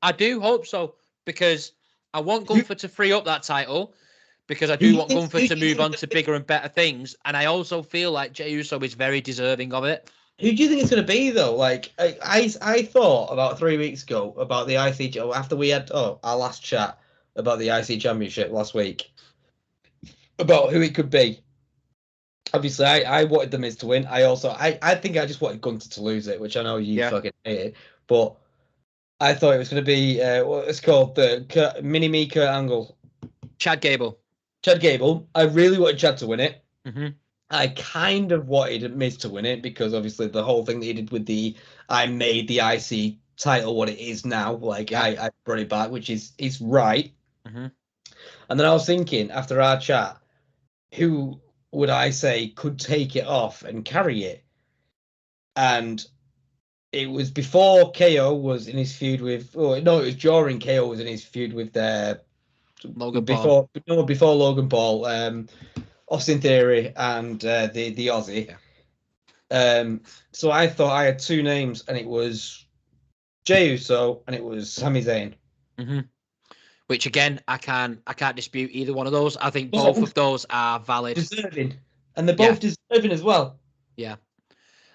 Speaker 1: I do hope so, because I want Gunther to free up that title, because I do want Gunther to move on to bigger and better things. And I also feel like Jey Uso is very deserving of it.
Speaker 2: Who do you think it's going to be, though? Like, I thought about 3 weeks ago about the IC, after we had our last chat about the IC Championship last week, about who it could be. Obviously, I wanted the Miz to win. I think I just wanted Gunther to lose it, which I know you fucking hated. But I thought it was going to be, what it's called, the Mini-Me Kurt Angle.
Speaker 1: Chad Gable.
Speaker 2: I really wanted Chad to win it. Mm-hmm. I kind of wanted Miz to win it, because obviously the whole thing that he did with I made the IC title what it is now. Like, I brought it back, which is right. Mm-hmm. And then I was thinking, after our chat, who would I say could take it off and carry it? And it was before KO was in his feud with. Oh no, it was during KO was in his feud with
Speaker 1: Logan Paul.
Speaker 2: Before Logan Paul. Austin Theory and the Aussie. Yeah. So I thought I had two names, and it was Jey Uso and it was Sami Zayn.
Speaker 1: Mm-hmm. Which again, I can't dispute either one of those. I think both of those are valid,
Speaker 2: deserving, and they're both deserving as well.
Speaker 1: Yeah,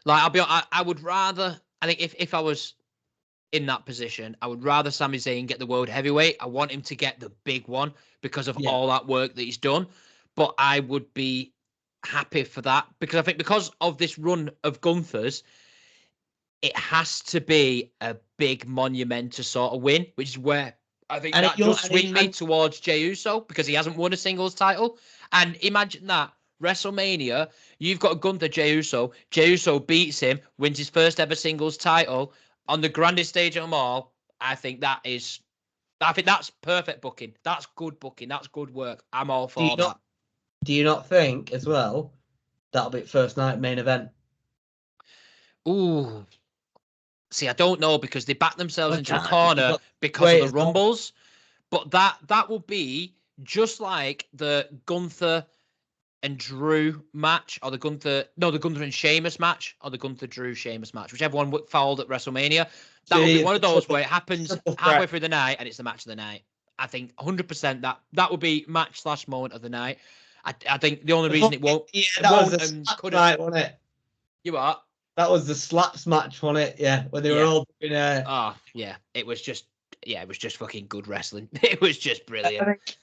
Speaker 1: like I would rather. I think if I was in that position, I would rather Sami Zayn get the world heavyweight. I want him to get the big one because of all that work that he's done. But I would be happy for that, because I think because of this run of Gunther's, it has to be a big monumental sort of win, which is where I think that does swing me towards Jey Uso, because he hasn't won a singles title. And imagine that, WrestleMania, you've got Gunther, Jey Uso beats him, wins his first ever singles title on the grandest stage of them all. I think that's perfect booking. That's good booking. That's good work. I'm all for that.
Speaker 2: Do you not think, as well, that'll be first night main event?
Speaker 1: Ooh. See, I don't know, because they back themselves into a corner because of the Rumbles. But that will be just like the Gunther and Drew match, or the Gunther and Sheamus match, or the Gunther Drew Sheamus match, whichever one fouled at WrestleMania. That will be one of those where it happens halfway through the night and it's the match of the night. I think 100% that would be match/moment of the night. I think the only reason it won't.
Speaker 2: Yeah, that was the slap night, wasn't it?
Speaker 1: You what?
Speaker 2: That was the slaps match, wasn't it? Yeah, where they were all doing.
Speaker 1: Oh yeah, it was just fucking good wrestling. It was just brilliant.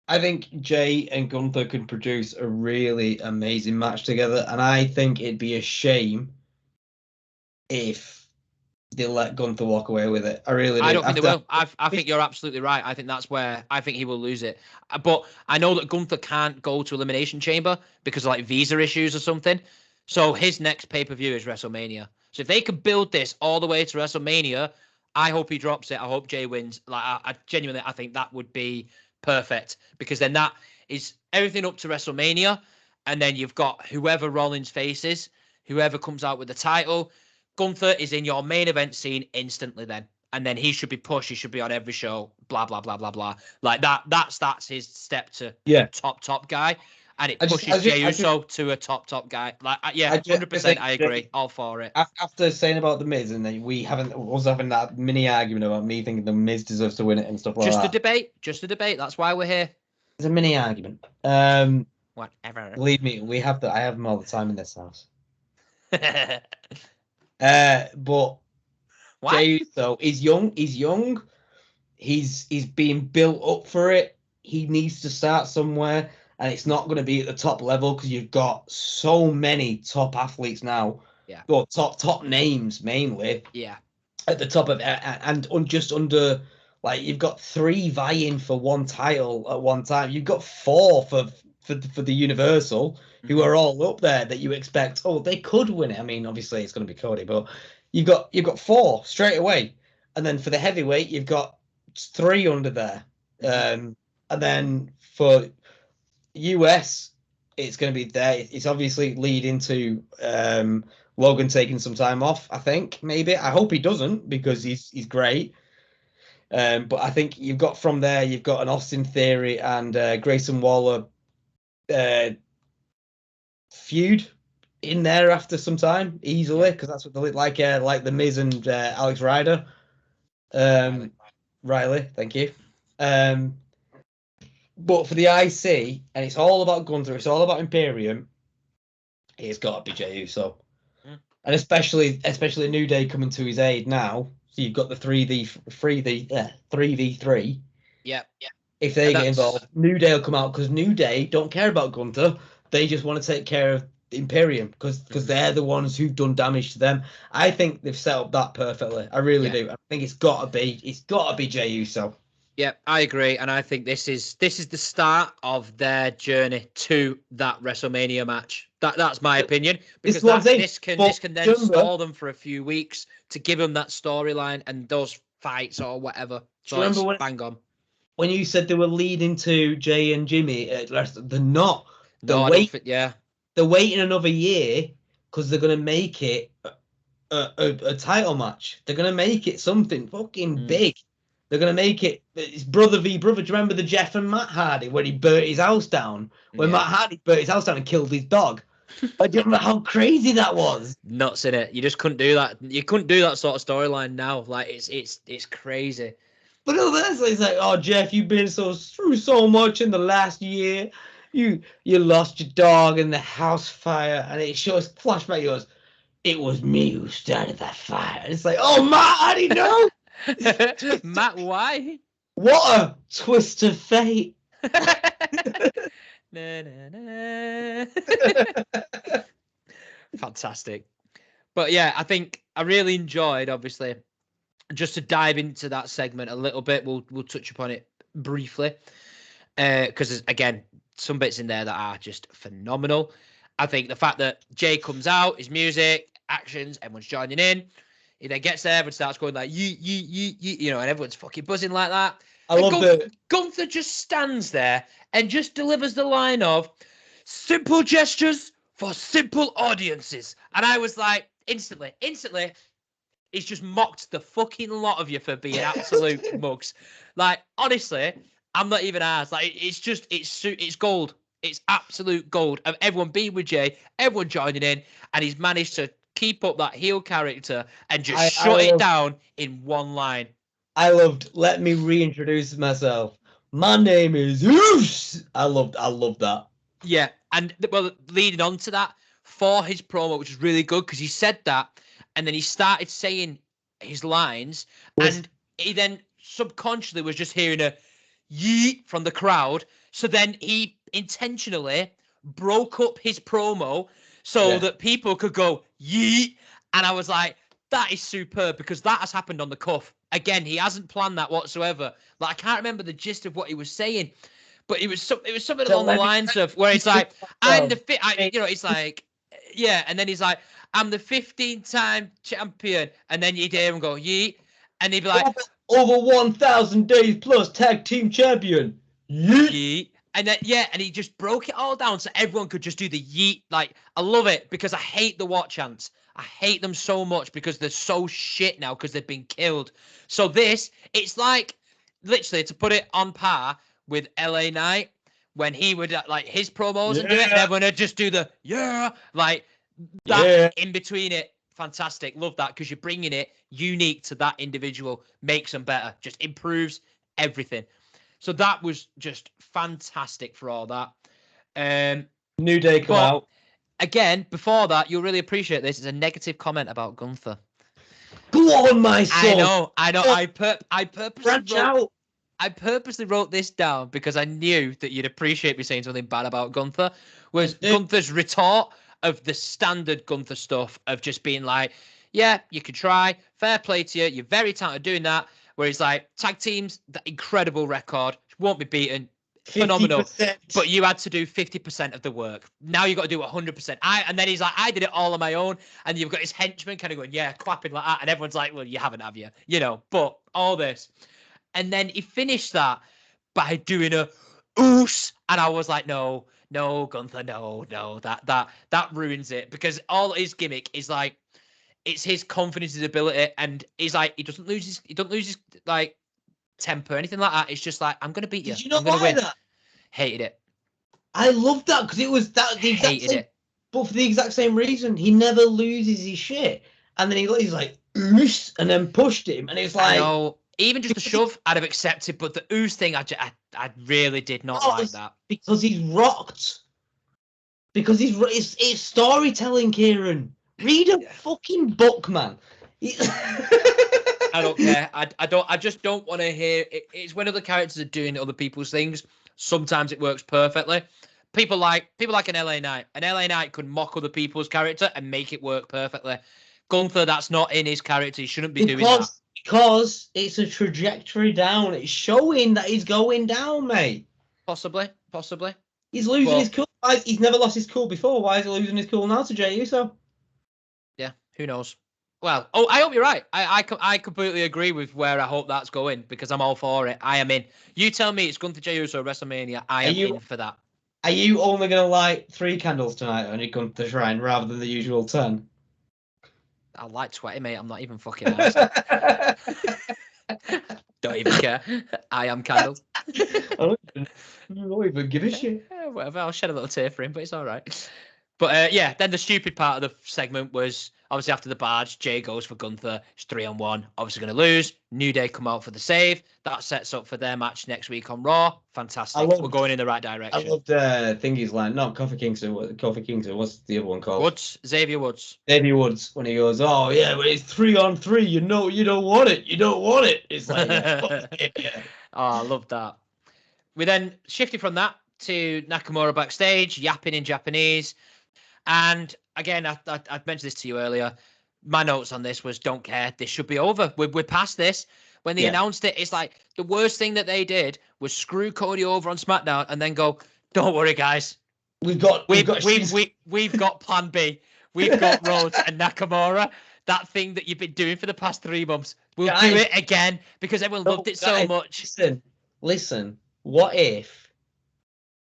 Speaker 2: I think Jay and Gunther could produce a really amazing match together, and I think it'd be a shame if they let Gunther walk away with it. I really
Speaker 1: I
Speaker 2: do.
Speaker 1: don't think they will. I think you're absolutely right. I think that's where I think he will lose it. But I know that Gunther can't go to Elimination Chamber because of like visa issues or something. So his next pay-per-view is WrestleMania. So if they could build this all the way to WrestleMania, I hope he drops it. I hope Jay wins. Like I genuinely, I think that would be perfect because then that is everything up to WrestleMania, and then you've got whoever Rollins faces, whoever comes out with the title. Gunther is in your main event scene instantly then. And then he should be pushed. He should be on every show. Blah blah blah blah blah. Like that. That's his step to
Speaker 2: Yeah,
Speaker 1: top guy, and it
Speaker 2: I just,
Speaker 1: pushes
Speaker 2: I just,
Speaker 1: Jey
Speaker 2: I just,
Speaker 1: Uso to a top guy. Like yeah,
Speaker 2: I just
Speaker 1: 100%.
Speaker 2: think
Speaker 1: I agree. All for it.
Speaker 2: after saying about the Miz, and then we haven't was having that mini argument about me thinking the Miz deserves to win it and stuff like
Speaker 1: Just a
Speaker 2: that.
Speaker 1: debate. Just a debate. That's why we're here.
Speaker 2: It's a mini argument.
Speaker 1: Whatever.
Speaker 2: Believe me, we have I have them all the time in this house. But
Speaker 1: Why?
Speaker 2: Jey Uso is young. He's young. He's being built up for it. He needs to start somewhere, and it's not going to be at the top level because you've got so many top athletes now.
Speaker 1: Yeah.
Speaker 2: Well, top names mainly.
Speaker 1: Yeah.
Speaker 2: At the top of and just under, like, you've got 3 vying for one title at one time. You've got 4 for the Universal, who are all up there that you expect. Oh, they could win it. I mean, obviously it's going to be Cody, but you've got 4 straight away, and then for the heavyweight you've got 3 under there, and then for US it's going to be there. It's obviously leading to Logan taking some time off. I think maybe. I hope he doesn't because he's great. But I think you've got from there. You've got an Austin Theory and Grayson Waller feud in there after some time easily because that's what they look like the Miz and Alex Ryder. Riley, thank you. But for the IC, and it's all about Gunther, it's all about Imperium. It's got to be Jey Uso, and especially New Day coming to his aid now. So you've got the 3v3.
Speaker 1: Yeah.
Speaker 2: If they get involved, New Day will come out because New Day don't care about Gunther. They just want to take care of Imperium because they're the ones who've done damage to them. I think they've set up that perfectly. I really do. I think it's got to be Jey Uso.
Speaker 1: Yeah, I agree, and I think this is the start of their journey to that WrestleMania match. That's my opinion because this can then stall them for a few weeks to give them that storyline and those fights or whatever. So it's bang on.
Speaker 2: When you said they were leading to Jay and Jimmy, they're not. They're waiting another year because they're gonna make it a title match. They're gonna make it something fucking big. They're going to make it's brother v brother. Do you remember the Jeff and Matt Hardy when he burnt his house down? When Matt Hardy burnt his house down and killed his dog? Do you remember how crazy that was?
Speaker 1: Nuts in it. You just couldn't do that. You couldn't do that sort of storyline now. Like it's crazy.
Speaker 2: But it's like, oh Jeff, you've been through so much in the last year. You lost your dog in the house fire, and it shows flashback. Yours. It was me who started that fire. And it's like, oh Matt, how do you know?
Speaker 1: Matt, why?
Speaker 2: What a twist of fate.
Speaker 1: Fantastic. But yeah, I think I really enjoyed, obviously, just to dive into that segment a little bit. We'll touch upon it briefly. Because again, some bits in there that are just phenomenal. I think the fact that Jay comes out, his music, actions, everyone's joining in. He then gets there and starts going like, you know, and everyone's fucking buzzing like that.
Speaker 2: I love that.
Speaker 1: Gunther just stands there and just delivers the line of simple gestures for simple audiences. And I was like, instantly, he's just mocked the fucking lot of you for being absolute mugs. Like, honestly, I'm not even asked. Like, it's gold. It's absolute gold of everyone being with Jay, everyone joining in, and he's managed to keep up that heel character and just shut it down in one line.
Speaker 2: I loved. Let me reintroduce myself. My name is Zeus. I loved that.
Speaker 1: Yeah, and well, leading on to that, for his promo, which was really good because he said that, and then he started saying his lines, and he then subconsciously was just hearing a yeet from the crowd. So then he intentionally broke up his promo so that people could go yeet. And I was like, that is superb, because that has happened on the cuff. Again, he hasn't planned that whatsoever. Like, I can't remember the gist of what he was saying, but it was something along the lines of where it's like, I'm the it's like, yeah, and then he's like, I'm the 15-time champion, and then you'd hear him go yeet, and he'd be like,
Speaker 2: over 1,000 days plus tag team champion, yeet.
Speaker 1: And then and he just broke it all down so everyone could just do the yeet. Like, I love it, because I hate the watch chants. I hate them so much because they're so shit now because they've been killed. So it's like, literally, to put it on par with LA Knight, when he would like his promos and do it, and everyone would just do the like that in between it. Fantastic. Love that, because you're bringing it unique to that individual, makes them better, just improves everything. So that was just fantastic for all that.
Speaker 2: New Day come out.
Speaker 1: Again, before that, you'll really appreciate this. It's a negative comment about Gunther.
Speaker 2: Go on, my son.
Speaker 1: I know. I purposely wrote this down because I knew that you'd appreciate me saying something bad about Gunther. Was Gunther's retort of the standard Gunther stuff of just being like, yeah, you can try. Fair play to you. You're very talented doing that. Where he's like, tag teams, that incredible record, won't be beaten. 50%. Phenomenal. But you had to do 50% of the work. Now you've got to do 100%. And then he's like, I did it all on my own. And you've got his henchman kind of going, yeah, clapping like that. And everyone's like, well, you haven't, have you? You know, but all this. And then he finished that by doing a oos. And I was like, no, Gunther, no, that ruins it. Because all his gimmick is like, it's his confidence, his ability, and he's like, he doesn't lose his like temper, anything like that. It's just like, I'm gonna beat you.
Speaker 2: Did you not
Speaker 1: like
Speaker 2: that?
Speaker 1: Hated it.
Speaker 2: I loved that because it was that the exact same, but for the exact same reason. He never loses his shit, and then he's like oos, and then pushed him, and it's like,
Speaker 1: no, even just the shove I'd have accepted, but the oos thing, I really did not like that,
Speaker 2: because he's rocked. Because it's storytelling, Kieran. Read a fucking book, man.
Speaker 1: I don't care. I just don't want to hear it. It's when other characters are doing other people's things. Sometimes it works perfectly. People like an LA Knight. An LA Knight could mock other people's character and make it work perfectly. Gunther, that's not in his character. He shouldn't be doing that.
Speaker 2: Because it's a trajectory down. It's showing that he's going down, mate.
Speaker 1: Possibly.
Speaker 2: He's losing his cool. He's never lost his cool before. Why is he losing his cool now to Jey Uso?
Speaker 1: Yeah, who knows? Well, I hope you're right. I completely agree with where I hope that's going, because I'm all for it. I am in. You tell me it's Gunther Jey Uso WrestleMania. I am in for that.
Speaker 2: Are you only going to light 3 candles tonight on your Gunther shrine rather than the usual 10?
Speaker 1: I'll light 20, mate. I'm not even fucking honest. Don't even care. I am candle.
Speaker 2: I don't even give a shit.
Speaker 1: Whatever. I'll shed a little tear for him, but it's all right. But yeah, then the stupid part of the segment was obviously after the barge, Jay goes for Gunther. It's 3-on-1. Obviously going to lose. New Day come out for the save. That sets up for their match next week on Raw. Fantastic. We're going in the right direction.
Speaker 2: I loved Thingy's line. Not Kofi Kingston. What's the other one called?
Speaker 1: Xavier Woods.
Speaker 2: When he goes, oh yeah, but it's 3-on-3. You know, you don't want it. It's like, yeah.
Speaker 1: Oh, I love that. We then shifted from that to Nakamura backstage, yapping in Japanese. And again, I mentioned this to you earlier. My notes on this was, don't care. This should be over. We're past this. When they announced it, it's like the worst thing that they did was screw Cody over on SmackDown and then go, don't worry, guys. We've got Plan B. We've got Rhodes and Nakamura. That thing that you've been doing for the past 3 months. We'll do it again because everyone loved it so much.
Speaker 2: Listen. What if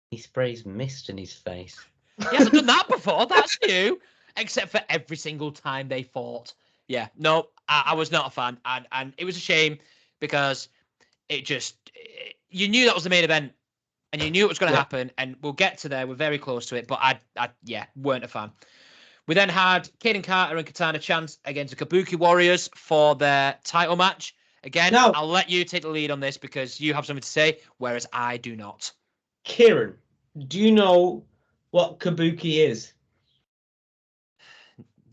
Speaker 2: he sprays mist in his face?
Speaker 1: He hasn't done that before. That's new. Except for every single time they fought. Yeah, no, I was not a fan. And it was a shame because you knew that was the main event and you knew it was going to happen. And we'll get to there. We're very close to it. But I weren't a fan. We then had Kaden Carter and Katana Chance against the Kabuki Warriors for their title match. Again, I'll let you take the lead on this because you have something to say, whereas I do not.
Speaker 2: Kieran, do you know what Kabuki is?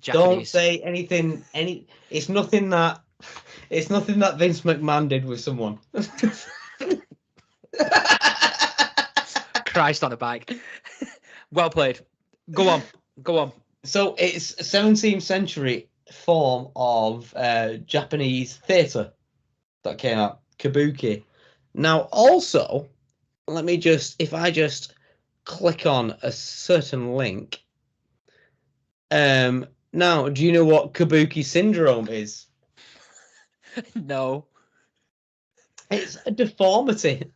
Speaker 2: Japanese. Don't say anything. It's nothing that Vince McMahon did with someone.
Speaker 1: Christ on a bike. Well played. Go on.
Speaker 2: So it's a 17th century form of Japanese theatre that came out, kabuki. Now, also, if I just click on a certain link. Now, do you know what kabuki syndrome is?
Speaker 1: No.
Speaker 2: It's a deformity.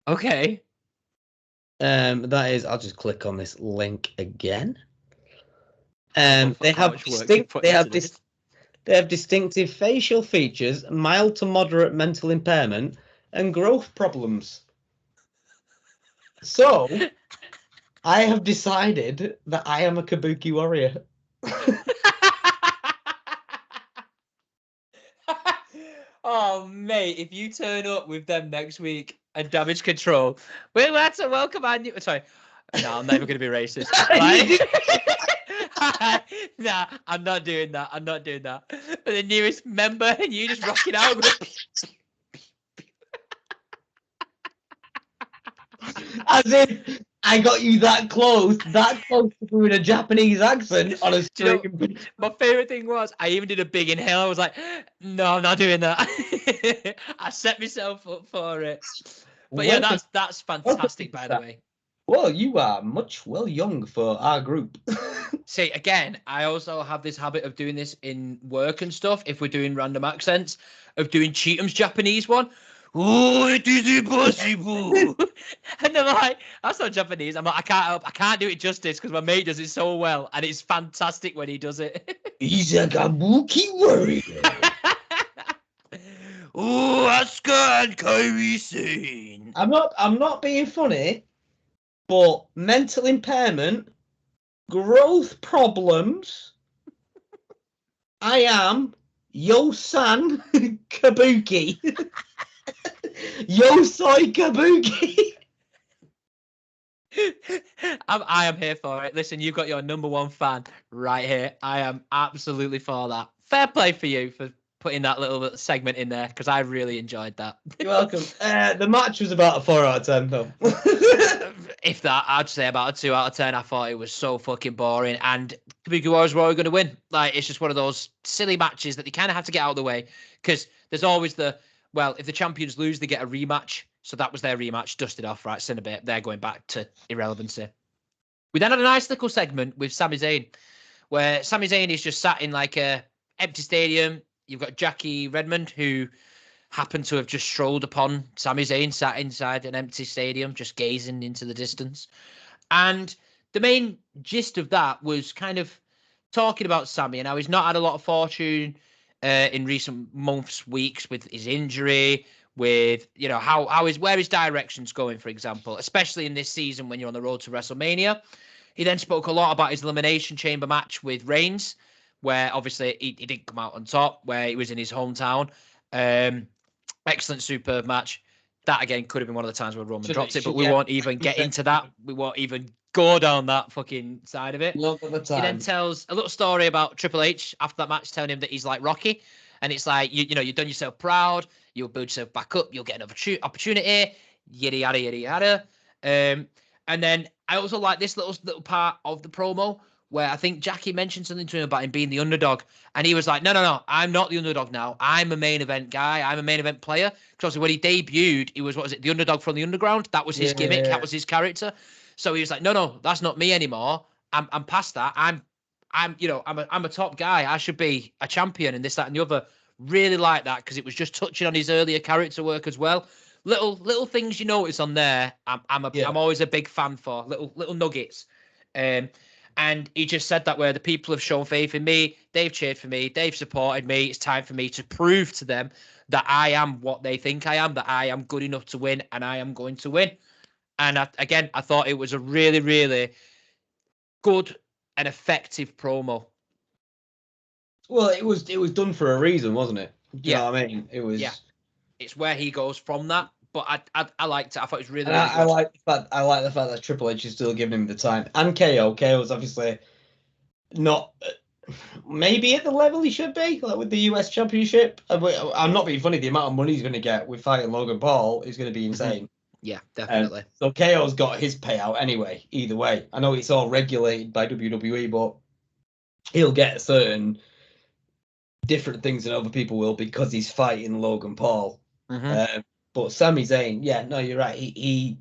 Speaker 1: Okay.
Speaker 2: That is, I'll just click on this link again. They have distinctive facial features, mild to moderate mental impairment, and growth problems. So, I have decided that I am a kabuki warrior.
Speaker 1: Oh, mate, if you turn up with them next week and Damage Control, we'll have to welcome our new... Sorry. No, I'm never going to be racist. Nah, I'm not doing that. But the newest member, and you just rocking out.
Speaker 2: As if I got you that close to doing a Japanese accent on a stream.
Speaker 1: You know, my favorite thing was I even did a big inhale. I was like, no, I'm not doing that. I set myself up for it. But yeah, that's fantastic, by the way.
Speaker 2: Well, you are young for our group.
Speaker 1: See, again, I also have this habit of doing this in work and stuff. If we're doing random accents, of doing Cheatham's Japanese one. Oh, it is impossible. And they're like, that's not Japanese. I'm like, I can't do it justice because my mate does it so well, and it's fantastic when he does it.
Speaker 2: He's a kabuki warrior.
Speaker 1: Oh, Asuka and Kairi Sane.
Speaker 2: I'm not being funny, but mental impairment, growth problems. I am Yo-san Kabuki. Yo-soy Kabuki.
Speaker 1: I am here for it. Listen, you've got your number one fan right here. I am absolutely for that. Fair play for you for putting that little segment in there because I really enjoyed that.
Speaker 2: You're welcome. The match was about a 4 out of 10, though.
Speaker 1: If that, I'd say about a 2 out of 10. I thought it was so fucking boring, and Kabuki Warriors were always going to win. Like, it's just one of those silly matches that they kind of have to get out of the way because there's always if the champions lose, they get a rematch. So that was their rematch, dusted off, right? Cinnabit, they're going back to irrelevancy. We then had a nice little segment with Sami Zayn, where Sami Zayn is just sat in like a empty stadium. You've got Jackie Redmond, who happened to have just strolled upon Sami Zayn, sat inside an empty stadium, just gazing into the distance. And the main gist of that was kind of talking about Sami and how he's not had a lot of fortune in recent months, weeks with his injury, with, you know, where his direction's going, for example, especially in this season when you're on the road to WrestleMania. He then spoke a lot about his Elimination Chamber match with Reigns, where obviously he didn't come out on top, where he was in his hometown. Excellent, superb match. That, again, could have been one of the times where Roman dropped it, but we won't even get into that. We won't even go down that fucking side of it.
Speaker 2: Love of the time.
Speaker 1: He then tells a little story about Triple H after that match, telling him that he's like Rocky. And it's like, you know, you've done yourself proud. You'll build yourself back up. You'll get an opportunity. Yada, yada, yada, yada. And then I also like this little part of the promo where I think Jackie mentioned something to him about him being the underdog. And he was like, no, I'm not the underdog now. I'm a main event guy. I'm a main event player. Because obviously when he debuted, he was, the underdog from the underground? That was his gimmick. That was his character. So he was like, no, that's not me anymore. I'm past that. I'm a top guy. I should be a champion and this, that, and the other. Really like that because it was just touching on his earlier character work as well. Little things you notice on there. I'm always a big fan for little nuggets. And he just said that where the people have shown faith in me, they've cheered for me, they've supported me. It's time for me to prove to them that I am what they think I am, that I am good enough to win, and I am going to win. And I thought it was a really, really good and effective promo.
Speaker 2: Well, it was done for a reason, wasn't it? Do you know what I mean? It was.
Speaker 1: Yeah, it's where he goes from that. But I liked it. I thought it was really,
Speaker 2: really
Speaker 1: good.
Speaker 2: I like the fact that Triple H is still giving him the time. And KO was obviously not maybe at the level he should be, like with the US Championship. I'm not being funny. The amount of money he's going to get with fighting Logan Paul is going to be insane.
Speaker 1: Yeah, definitely.
Speaker 2: So KO's got his payout anyway. Either way, I know it's all regulated by WWE, but he'll get certain different things than other people will because he's fighting Logan Paul. But Sami Zayn, yeah, no, you're right. He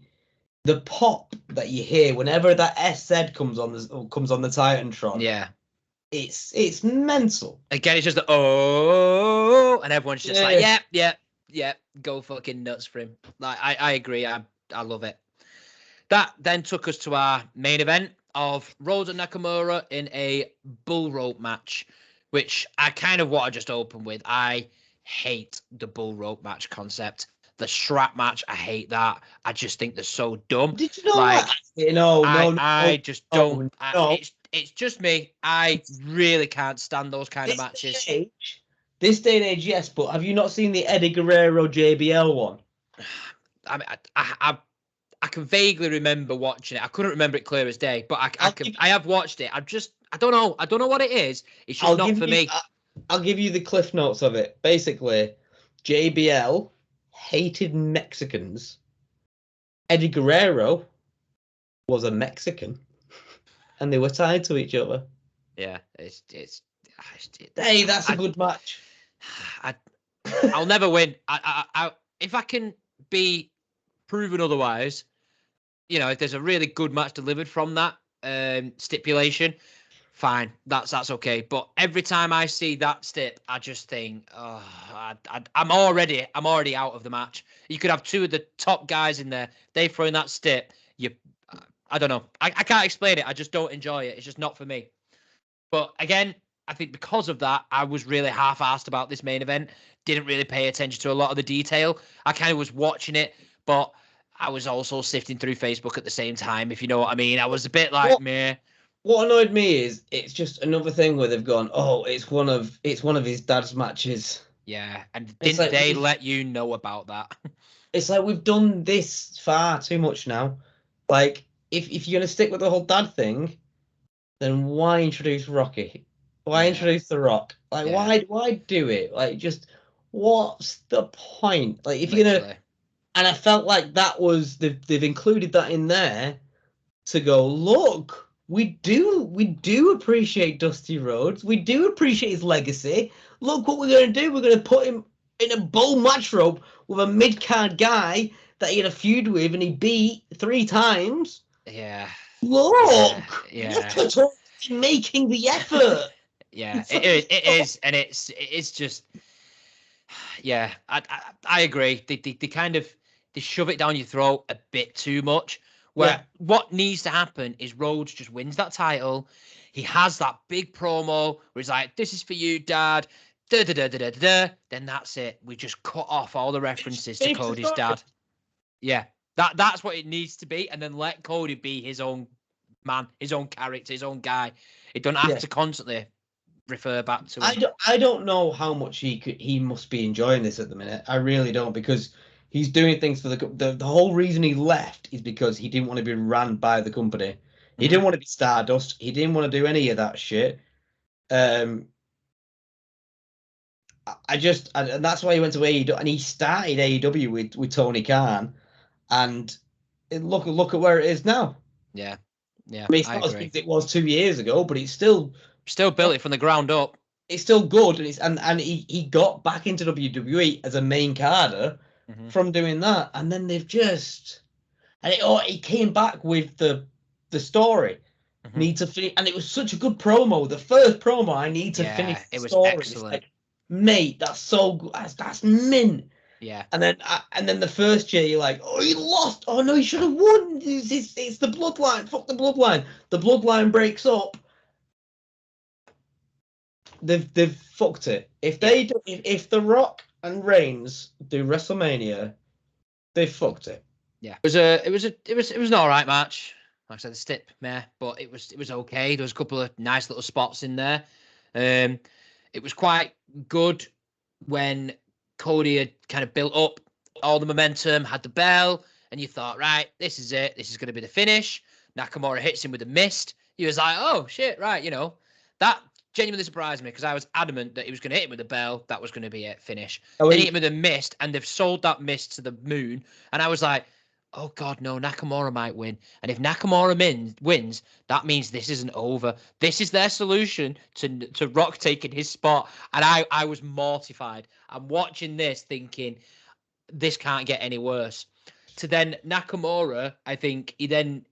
Speaker 2: the pop that you hear whenever that SZ comes on the Titantron.
Speaker 1: Yeah.
Speaker 2: It's mental.
Speaker 1: Again, it's just and everyone's just like, yeah, go fucking nuts for him. Like, I agree. I love it. That then took us to our main event of Rhodes and Nakamura in a bull rope match, which I kind of want to just open with. I hate the bull rope match concept. The strap match, I hate that. I just think they're so dumb.
Speaker 2: Did you know like, that?
Speaker 1: I just don't. It's just me. I really can't stand those kind of matches.
Speaker 2: This day and age, yes, but have you not seen the Eddie Guerrero JBL one?
Speaker 1: I mean, I can vaguely remember watching it. I couldn't remember it clear as day, but I have watched it. I don't know. I don't know what it is. It's just not for me.
Speaker 2: I'll give you the cliff notes of it. Basically, JBL hated Mexicans. Eddie Guerrero was a Mexican, and they were tied to each other.
Speaker 1: Yeah,
Speaker 2: hey, that's a good match.
Speaker 1: I'll never win. If I can be proven otherwise, you know, if there's a really good match delivered from that stipulation, fine, that's okay. But every time I see that stip, I just think, I'm already out of the match. You could have two of the top guys in there. They throw in that stip. I don't know. I can't explain it. I just don't enjoy it. It's just not for me. But again, I think because of that, I was really half-assed about this main event. Didn't really pay attention to a lot of the detail. I kind of was watching it, but I was also sifting through Facebook at the same time, if you know what I mean. I was a bit like, meh.
Speaker 2: What annoyed me is it's just another thing where they've gone, oh, it's one of his dad's matches.
Speaker 1: Yeah, and didn't they let you know about that?
Speaker 2: It's like we've done this far too much now. Like, if you're gonna stick with the whole dad thing, then why introduce Rocky? Why introduce The Rock? Like, why do it? Like, just what's the point? Like, if you're gonna, and I felt like that was they've included that in there to go, look, we do appreciate Dusty Rhodes. We do appreciate his legacy. Look what we're gonna do. We're gonna put him in a bull match rope with a mid-card guy that he had a feud with and he beat 3 times.
Speaker 1: Yeah.
Speaker 2: Look at making the effort.
Speaker 1: Yeah, it is, and it's just, yeah, I agree. They kind of shove it down your throat a bit too much. Where what needs to happen is Rhodes just wins that title. He has that big promo where he's like, "This is for you, Dad." Da da da da da da. Then that's it. We just cut off all the references to Cody's dad. Yeah, that's what it needs to be, and then let Cody be his own man, his own character, his own guy. It don't have to constantly refer back to him.
Speaker 2: I don't know how much he must be enjoying this at the minute. I really don't, because he's doing things for the whole reason he left is because he didn't want to be ran by the company. He didn't want to be Stardust. He didn't want to do any of that shit. And that's why he went to AEW, and he started AEW with Tony Khan, and look at where it is now.
Speaker 1: Yeah.
Speaker 2: I mean, it's not as big as it was 2 years ago, but it's still
Speaker 1: built it from the ground up.
Speaker 2: It's still good, and he got back into WWE as a main carder from doing that, and then they've just he came back with the story. Need to finish, and it was such a good promo. The first promo, I need to finish. The story.
Speaker 1: Excellent.
Speaker 2: Like, mate, that's so good. That's mint.
Speaker 1: Yeah.
Speaker 2: And then the first year, you're like, oh, he lost. Oh no, he should have won. It's the bloodline. Fuck the bloodline. The bloodline breaks up. They've fucked it. If they do, if The Rock and Reigns do WrestleMania, they fucked it.
Speaker 1: Yeah. It was an all right match. Like I said, the stip, but it was okay. There was a couple of nice little spots in there. It was quite good when Cody had kind of built up all the momentum, had the bell, and you thought, right, this is it. This is going to be the finish. Nakamura hits him with a mist. He was like, oh, shit, right, you know. That genuinely surprised me because I was adamant that he was going to hit him with the bell. That was going to be it, finish.
Speaker 2: Oh,
Speaker 1: Then he hit him with a mist, and they've sold that mist to the moon. And I was like, oh, God, no, Nakamura might win. And if Nakamura wins, that means this isn't over. This is their solution to Rock taking his spot. And I was mortified. I'm watching this thinking, this can't get any worse. To then Nakamura, I think he then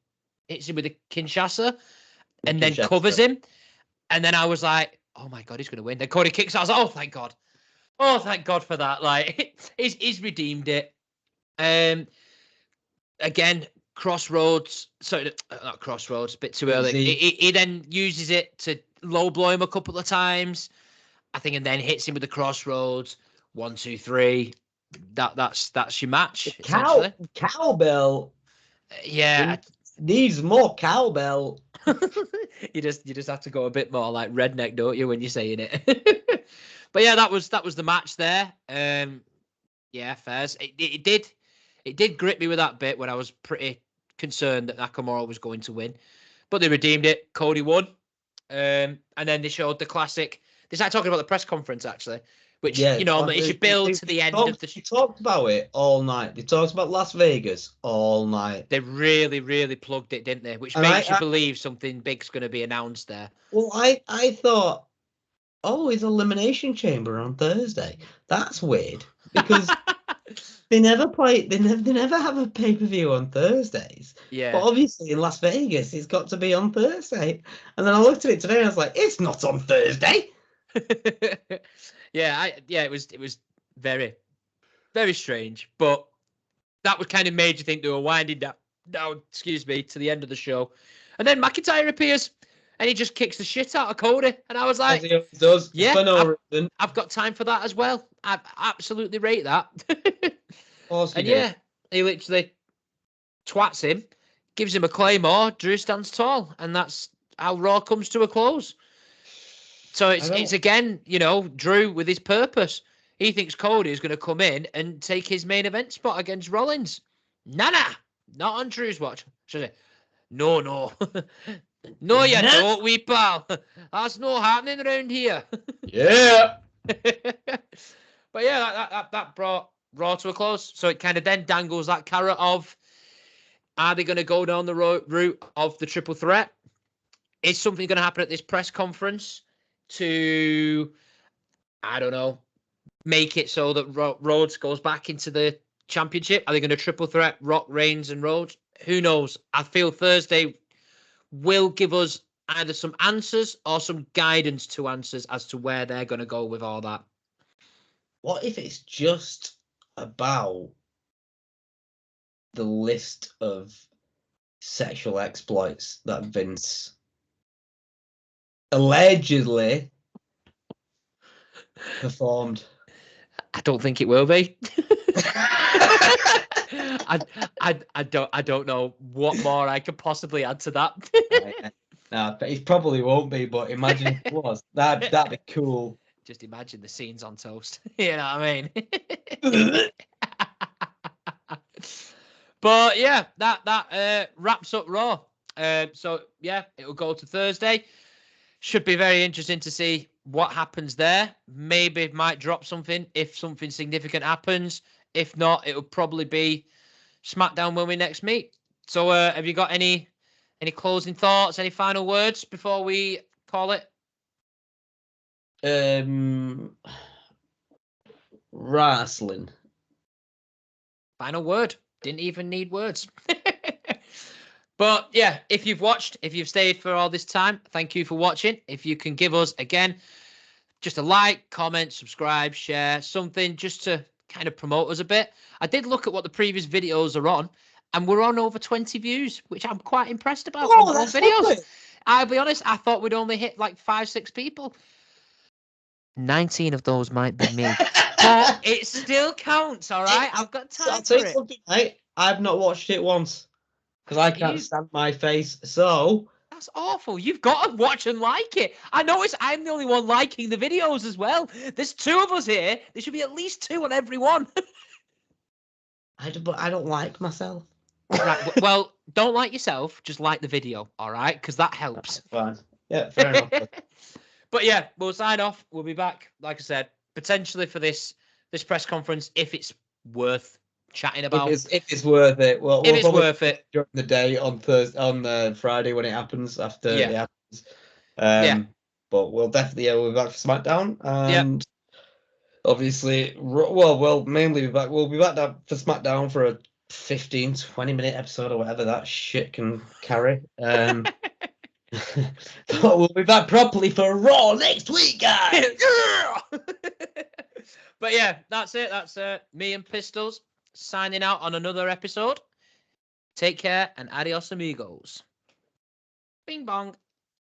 Speaker 1: hits him with a Kinshasa and then covers him. And then I was like, oh, my God, he's going to win. Then Cody kicks out. I was like, oh, thank God. Oh, thank God for that. Like, he's redeemed it. Again, Crossroads. Sorry, not Crossroads, a bit too early. He then uses it to low blow him a couple of times, I think, and then hits him with the Crossroads. 1, 2, 3. That's your match.
Speaker 2: Cowbell.
Speaker 1: Yeah.
Speaker 2: Needs more cowbell.
Speaker 1: you just have to go a bit more like redneck, don't you, when you're saying it? But yeah, that was the match there. Yeah, fairs. It did grip me with that bit when I was pretty concerned that Nakamura was going to win, but they redeemed it. Cody won, and then they showed the classic. They started talking about the press conference actually, which it should build to the end of the.
Speaker 2: They talked about it all night. They talked about Las Vegas all night.
Speaker 1: They really, really plugged it, didn't they? Which makes you believe something big's going to be announced there.
Speaker 2: Well, I thought, oh, it's Elimination Chamber on Thursday. That's weird because they never play. They never have a pay-per-view on Thursdays.
Speaker 1: Yeah.
Speaker 2: But obviously in Las Vegas, it's got to be on Thursday. And then I looked at it today and I was like, it's not on Thursday.
Speaker 1: It was very, very strange, but that was kind of made you think they were winding down, to the end of the show. And then McIntyre appears and he just kicks the shit out of Cody. And I was like, I've got time for that as well. I absolutely rate that. And he literally twats him, gives him a claymore, Drew stands tall, and that's how Raw comes to a close. So it's again, Drew with his purpose. He thinks Cody is going to come in and take his main event spot against Rollins. Nah, not on Drew's watch. Should I? No. No, you don't, wee pal. That's not happening around here.
Speaker 2: Yeah.
Speaker 1: But yeah, that brought Raw to a close. So it kind of then dangles that carrot of, are they going to go down the route of the triple threat? Is something going to happen at this press conference to, I don't know, make it so that Rhodes goes back into the championship? Are they going to triple threat Rock, Reigns, and Rhodes? Who knows? I feel Thursday will give us either some answers or some guidance to answers as to where they're going to go with all that.
Speaker 2: What if it's just about the list of sexual exploits that Vince allegedly performed?
Speaker 1: I don't think it will be. I don't know what more I could possibly add to that.
Speaker 2: No, it probably won't be, but imagine if it was. That'd be cool.
Speaker 1: Just imagine the scenes on Toast. You know what I mean? But yeah, that wraps up Raw. So yeah, it'll go to Thursday. Should be very interesting to see what happens there. Maybe it might drop something if something significant happens. If not, it'll probably be SmackDown when we next meet. So have you got any closing thoughts, any final words before we call it?
Speaker 2: Wrestling.
Speaker 1: Final word. Didn't even need words. But yeah, if you've stayed for all this time, thank you for watching. If you can give us, again, just a like, comment, subscribe, share, something just to kind of promote us a bit. I did look at what the previous videos are on, and we're on over 20 views, which I'm quite impressed about on those videos. Lovely. I'll be honest, I thought we'd only hit like 5-6 people. 19 of those might be me. But it still counts, all right? I've got time
Speaker 2: I'll tell you something, mate. I've not watched it once because I can't stand my face. So
Speaker 1: that's awful. You've got to watch and like it. I know I'm the only one liking the videos as well. There's 2 of us here. There should be at least 2 on every one.
Speaker 2: But I don't like myself.
Speaker 1: Right. Well, don't like yourself. Just like the video, all right? Because that helps.
Speaker 2: Fine. Yeah, fair enough.
Speaker 1: But yeah, we'll sign off. We'll be back, like I said, potentially for this press conference if it's worth chatting about.
Speaker 2: If it's worth it, well,
Speaker 1: if
Speaker 2: we'll
Speaker 1: it's
Speaker 2: probably
Speaker 1: worth it
Speaker 2: during the day on Thursday, on Friday when it happens. After it happens, but we'll definitely we'll be back for SmackDown, and obviously, we'll mainly be back. We'll be back for SmackDown for a 15-20 minute episode or whatever that shit can carry. But we'll be back properly for Raw next week, guys.
Speaker 1: But yeah, that's it. That's me and Pistols signing out on another episode. Take care and adios, amigos. Bing bong.